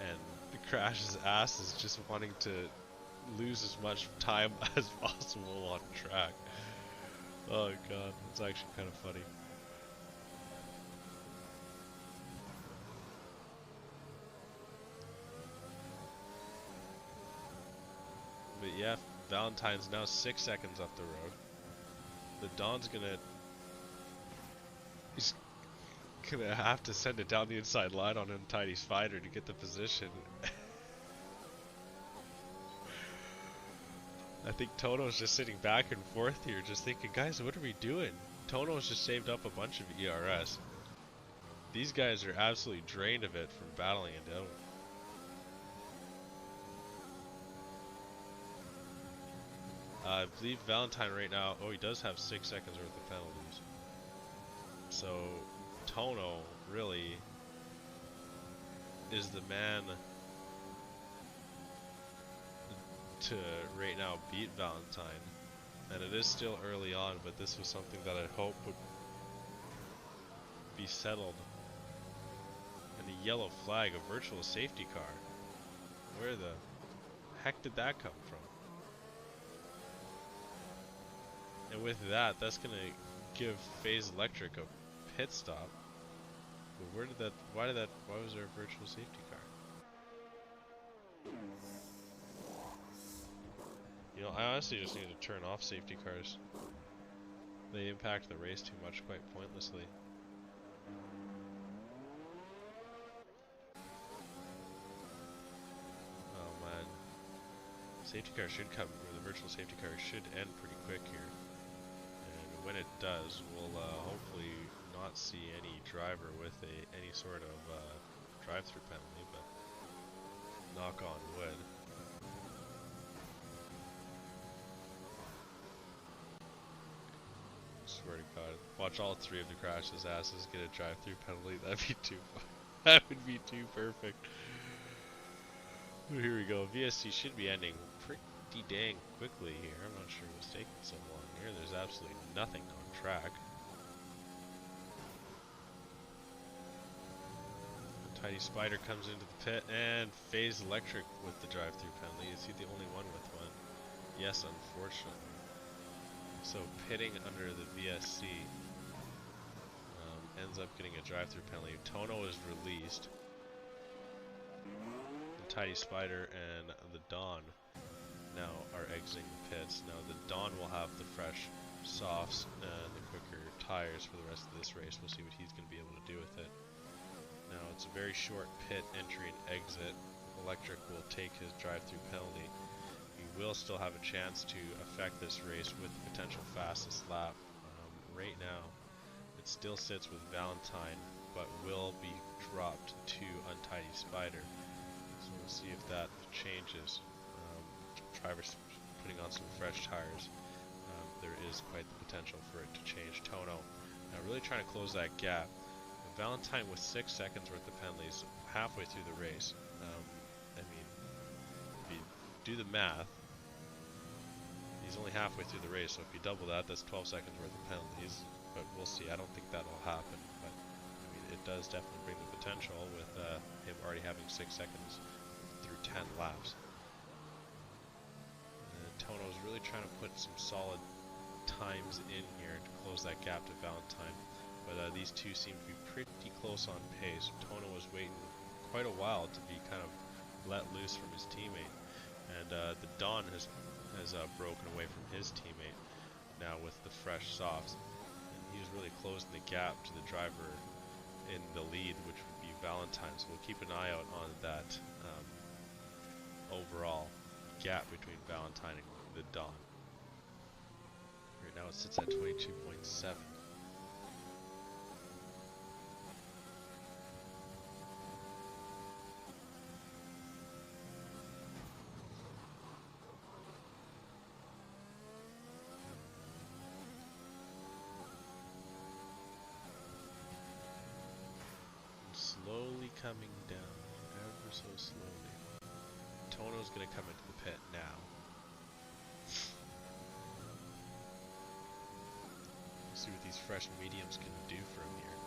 And the Crash's ass is just wanting to lose as much time as possible on track. Oh god, it's actually kind of funny. But yeah, Valentine's now 6 seconds up the road. The Dawn's he's gonna have to send it down the inside line on Untitled Spider to get the position. I think Tono's just sitting back and forth here, just thinking, guys, what are we doing? Tono's just saved up a bunch of ERS. These guys are absolutely drained of it from battling it out. I believe Valentine right now, he does have 6 seconds worth of penalties. So Tono really is the man to right now beat Valentine. And it is still early on, but this was something that I hope would be settled. And a yellow flag, a virtual safety car. Where the heck did that come from? And with that, that's going to give Phase Electric a pit stop. But why was there a virtual safety car? You know, I honestly just need to turn off safety cars. They impact the race too much, quite pointlessly. Oh man. Safety car should come, or the virtual safety car should end pretty quick here. And when it does, we'll hopefully not see any driver with any sort of drive-through penalty, but knock on wood. Swear to God, watch all three of the crashes asses get a drive-through penalty. That'd be too that would be too perfect. Here we go. VSC should be ending pretty dang quickly here. I'm not sure what's taking so long here. There's absolutely nothing on track. Tidy Spider comes into the pit and Phase Electric with the drive-through penalty. Is he the only one with one? Yes, unfortunately. So pitting under the VSC ends up getting a drive-through penalty. Tono is released. And Tidy Spider and the Dawn now are exiting the pits. Now the Dawn will have the fresh softs and the quicker tires for the rest of this race. We'll see what he's going to be able to do with it. Now it's a very short pit entry and exit. Electric will take his drive-through penalty. He will still have a chance to affect this race with the potential fastest lap. Right now, it still sits with Valentine, but will be dropped to Untitled Spider. So we'll see if that changes. Driver's putting on some fresh tires. There is quite the potential for it to change. Tono now really trying to close that gap. Valentine with 6 seconds worth of penalties halfway through the race. I mean, if you do the math, he's only halfway through the race, so if you double that, that's 12 seconds worth of penalties. But we'll see. I don't think that'll happen. But I mean, it does definitely bring the potential with him already having 6 seconds through 10 laps. And Tono's really trying to put some solid times in here to close that gap to Valentine. But these two seem to be pretty close on pace. Tono was waiting quite a while to be kind of let loose from his teammate. And the Dawn has broken away from his teammate now with the fresh softs. And he's really closing the gap to the driver in the lead, which would be Valentine. So we'll keep an eye out on that overall gap between Valentine and the Dawn. Right now it sits at 22.7. Slowly coming down, ever so slowly. Tono's gonna come into the pit now. See what these fresh mediums can do for him here.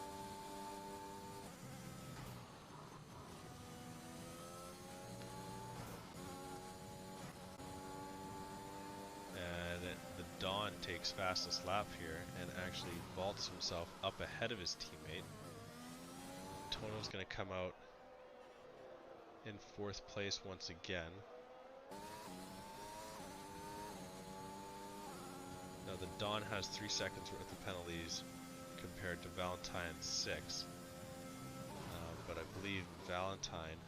And the Dawn takes fastest lap here and actually vaults himself up ahead of his teammate. Tono's going to come out in 4th place once again. Now the Dawn has 3 seconds worth of penalties compared to Valentine's 6. But I believe Valentine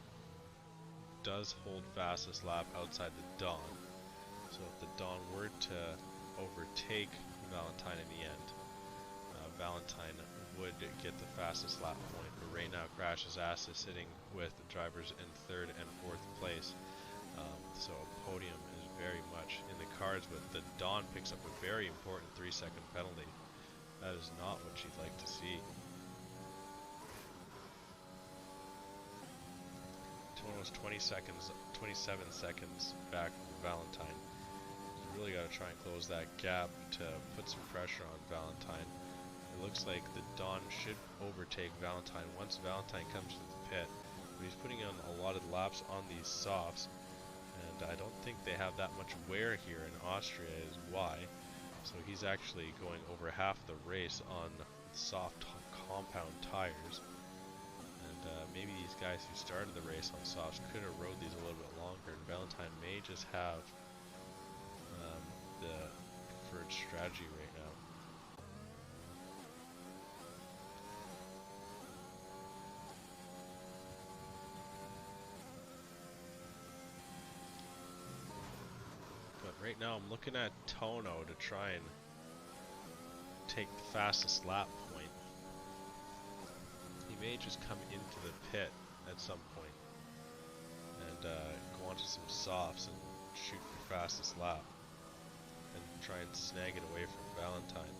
does hold fastest lap outside the Dawn. So if the Dawn were to overtake Valentine in the end, Valentine would get the fastest lap point. But right now Crash is ass is sitting with drivers in 3rd and 4th place. So a podium is very much in the cards, but the Dawn picks up a very important 3-second penalty. That is not what she'd like to see. Tono's 27 seconds back from Valentine. You really got to try and close that gap to put some pressure on Valentine. It looks like the Dawn should overtake Valentine once Valentine comes to the pit. But he's putting on a lot of laps on these softs, and I don't think they have that much wear here in Austria is why. So he's actually going over half the race on soft compound tires. And maybe these guys who started the race on softs could have rode these a little bit longer, and Valentine may just have the preferred strategy right now. But right now I'm looking at Tono to try and take the fastest lap point. He may just come into the pit at some point and go onto some softs and shoot for fastest lap and try and snag it away from Valentine.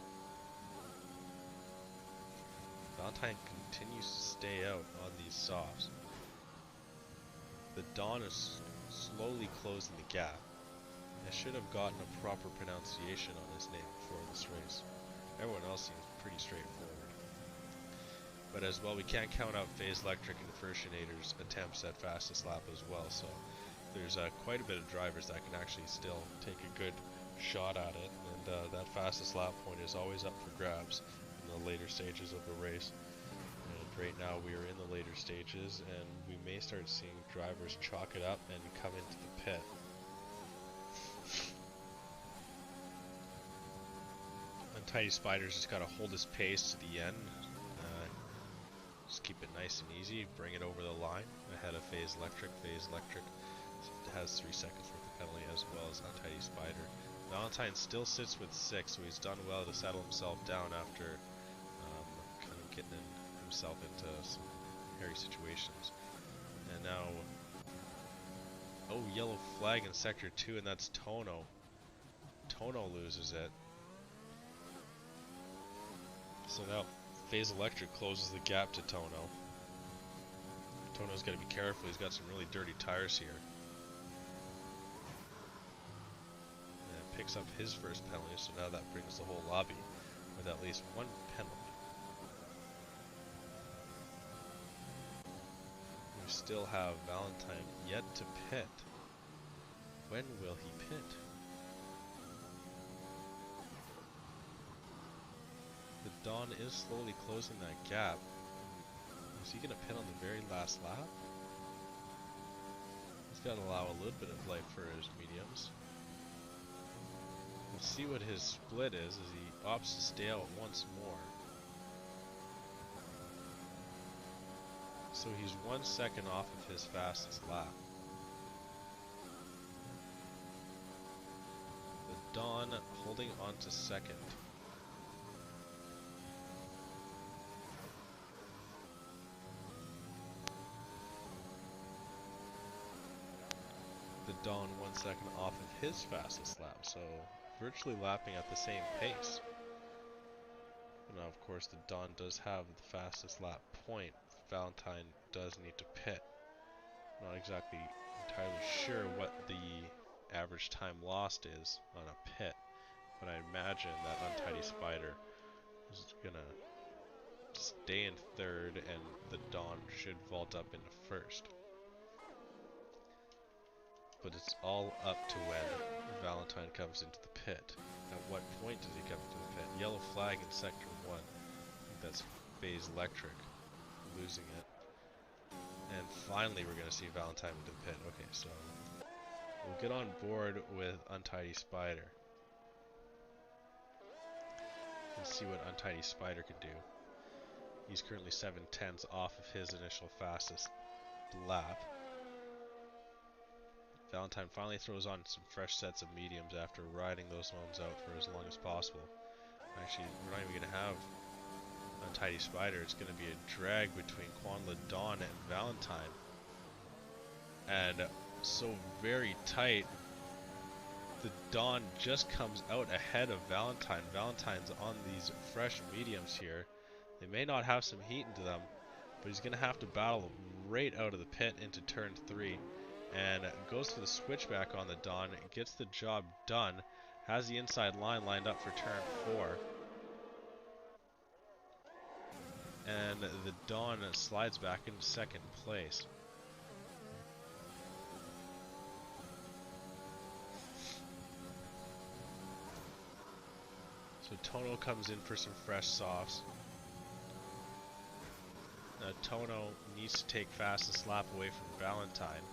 Valentine continues to stay out on these softs. The Dawn is slowly closing the gap. I should have gotten a proper pronunciation on his name before this race. Everyone else seems pretty straightforward. But as well, we can't count out Phase Electric and Firstinator's attempts at fastest lap as well, so there's quite a bit of drivers that can actually still take a good shot at it, and that fastest lap point is always up for grabs in the later stages of the race. And right now we are in the later stages, and we may start seeing drivers chalk it up and come into the pit. Untitled Spider's just got to hold his pace to the end. Just keep it nice and easy. Bring it over the line ahead of Phase Electric. Phase Electric has 3 seconds worth of penalty as well as Untitled Spider. Valentine still sits with 6, so he's done well to settle himself down after kind of getting himself into some hairy situations. And now, oh, yellow flag in Sector 2, and that's Tono. Tono loses it. So now Phase Electric closes the gap to Tono. Tono's got to be careful, he's got some really dirty tires here. And picks up his first penalty, so now that brings the whole lobby with at least 1 penalty. We still have Valentine yet to pit. When will he pit? The Dawn is slowly closing that gap. Is he going to pit on the very last lap? He's got to allow a little bit of life for his mediums. We'll see what his split is as he opts to stay out once more. So he's 1 second off of his fastest lap. The Dawn holding on to second. The Dawn 1 second off of his fastest lap, so virtually lapping at the same pace. Now, of course, the Dawn does have the fastest lap point. Valentine does need to pit. Not exactly entirely sure what the average time lost is on a pit, but I imagine that Untitled Spider is gonna stay in third, and the Dawn should vault up into first. But it's all up to when Valentine comes into the pit. At what point does he come into the pit? Yellow flag in Sector 1. I think that's Phase Electric losing it. And finally we're going to see Valentine into the pit. Okay, so we'll get on board with Untitled Spider and see what Untitled Spider can do. He's currently 7/10ths off of his initial fastest lap. Valentine finally throws on some fresh sets of mediums after riding those ones out for as long as possible. Actually, we're not even going to have Untitled Spider. It's going to be a drag between Quan Le Dawn and Valentine. And so very tight, the Dawn just comes out ahead of Valentine. Valentine's on these fresh mediums here. They may not have some heat into them, but he's going to have to battle right out of the pit into turn 3. And goes for the switchback on the Dawn, gets the job done, has the inside line lined up for turn 4. And the Dawn slides back into second place. So Tono comes in for some fresh softs. Tono needs to take fastest lap away from Valentine,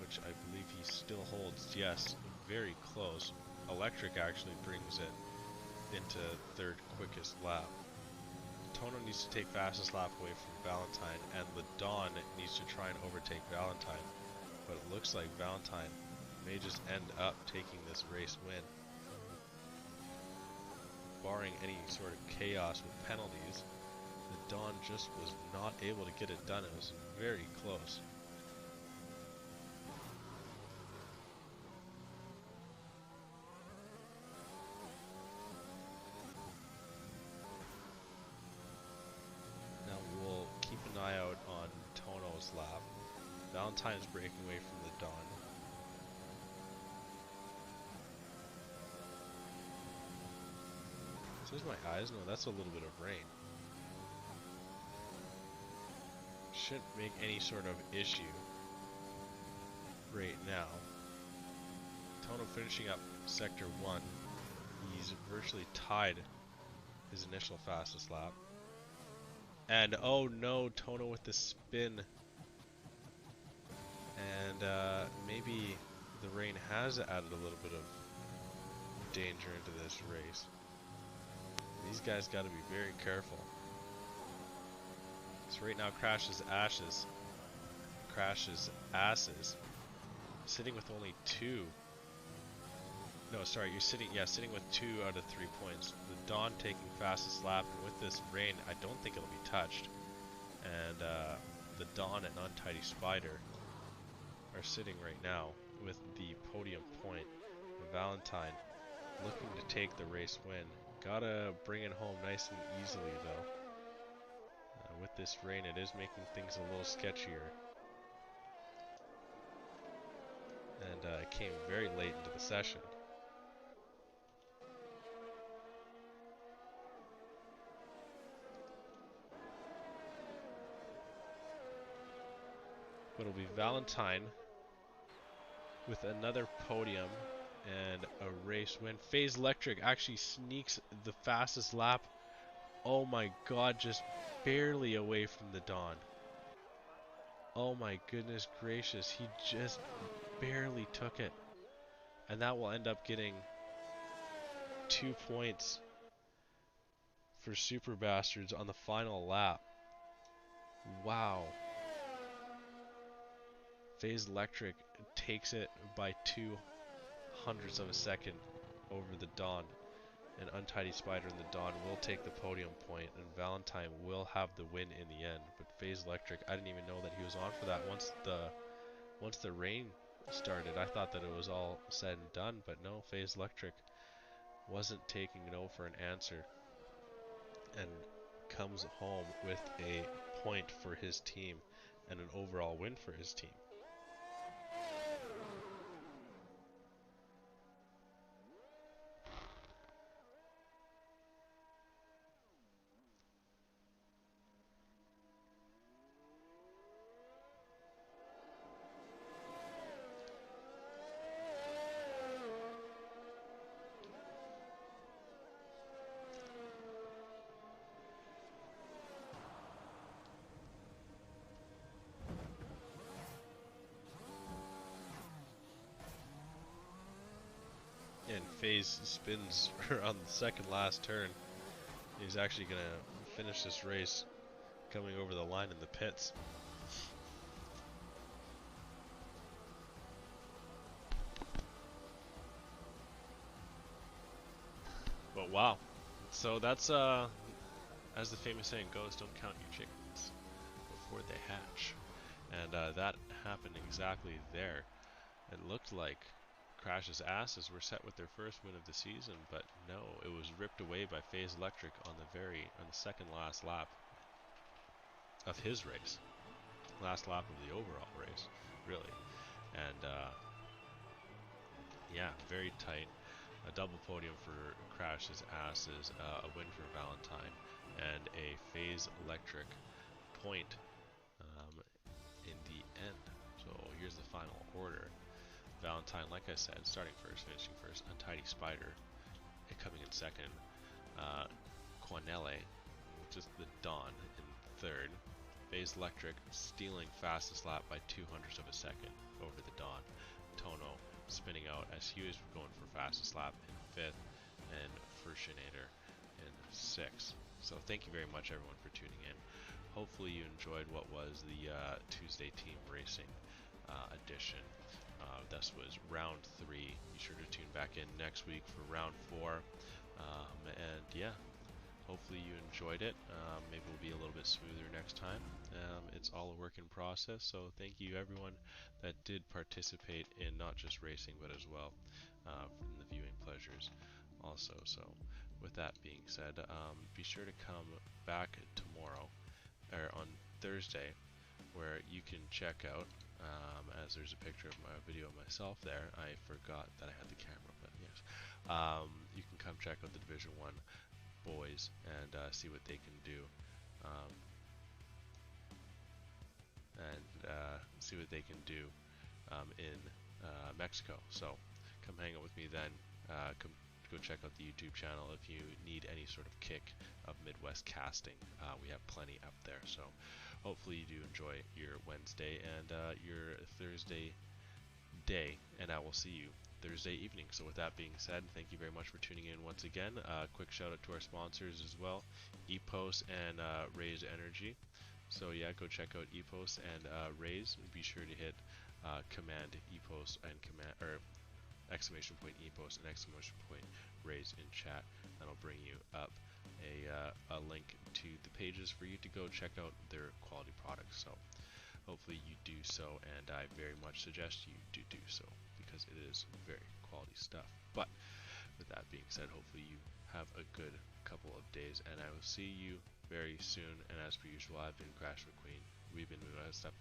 which I believe he still holds. Yes, very close. Electric actually brings it into third quickest lap. Tono needs to take fastest lap away from Valentine, and Ladon needs to try and overtake Valentine. But it looks like Valentine may just end up taking this race win. Barring any sort of chaos with penalties, Ladon just was not able to get it done. It was very close. Eye out on Tono's lap. Valentine's breaking away from the Dawn. So is my eyes? No, that's a little bit of rain. Shouldn't make any sort of issue right now. Tono finishing up sector 1. He's virtually tied his initial fastest lap. And oh no, Tono with the spin. And maybe the rain has added a little bit of danger into this race. These guys got to be very careful. So right now Crash's asses, sitting with only 2. No, sorry, you're sitting with 2 out of 3 points. The Dawn taking fastest lap, and with this rain, I don't think it'll be touched. And the Dawn and Untitled Spider are sitting right now with the podium point. Valentine looking to take the race win. Gotta bring it home nice and easily though. With this rain, it is making things a little sketchier. And it came very late into the session. But it'll be Valentine with another podium and a race win. FaZe Electric actually sneaks the fastest lap. Oh my god, just barely away from the Dawn. Oh my goodness gracious, he just barely took it. And that will end up getting 2 points for Super Bastards on the final lap. Wow. FaZe Electric takes it by 0.02 of a second over the Dawn. And Untitled Spider and the Dawn will take the podium point, and Valentine will have the win in the end. But FaZe Electric, I didn't even know that he was on for that. Once the rain started, I thought that it was all said and done, but no, FaZe Electric wasn't taking no for an answer, and comes home with a point for his team and an overall win for his team. And FaZe spins on the second last turn. He's actually going to finish this race coming over the line in the pits. But wow. So that's, as the famous saying goes, don't count your chickens before they hatch. And that happened exactly there. It looked like Crash's asses were set with their first win of the season, but no, it was ripped away by FaZe Electric on the second last lap of his race. Last lap of the overall race, really. And yeah, very tight. A double podium for Crash's asses, a win for Valentine, and a FaZe Electric point in the end. So here's the final order. Valentine, like I said, starting first, finishing first. Untitled Spider coming in second. Quanet Canele, just the Dawn in third. Phase Electric stealing fastest lap by 200ths of a second over the Dawn. Tono spinning out as he was going for fastest lap in fifth, and Furshinator in sixth. So thank you very much everyone for tuning in. Hopefully you enjoyed what was the Tuesday Team Racing edition. This was round 3. Be sure to tune back in next week for round 4. And yeah, hopefully you enjoyed it. Maybe we'll be a little bit smoother next time. It's all a work in process, so thank you everyone that did participate in not just racing but as well in the viewing pleasures also. So with that being said, be sure to come back tomorrow, or on Thursday, where you can check out, as there's a picture of my video of myself there. I forgot that I had the camera, but yes. You can come check out the Division 1 boys and see what they can do, see what they can do in Mexico. So come hang out with me then. Come go check out the YouTube channel if you need any sort of kick of Midwest casting. We have plenty up there. So hopefully you do enjoy your Wednesday and your Thursday day, and I will see you Thursday evening. So with that being said, thank you very much for tuning in once again. Quick shout out to our sponsors as well, EPOS and Raise Energy. So yeah, go check out EPOS and Raise. Be sure to hit command EPOS and command or exclamation point EPOS and exclamation point Raise in chat. That'll bring you up a link to the pages for you to go check out their quality products. So hopefully you do so, and I very much suggest you do so, because it is very quality stuff. But with that being said, hopefully you have a good couple of days, and I will see you very soon. And as per usual, I've been Crash McQueen. We've been Midwest Up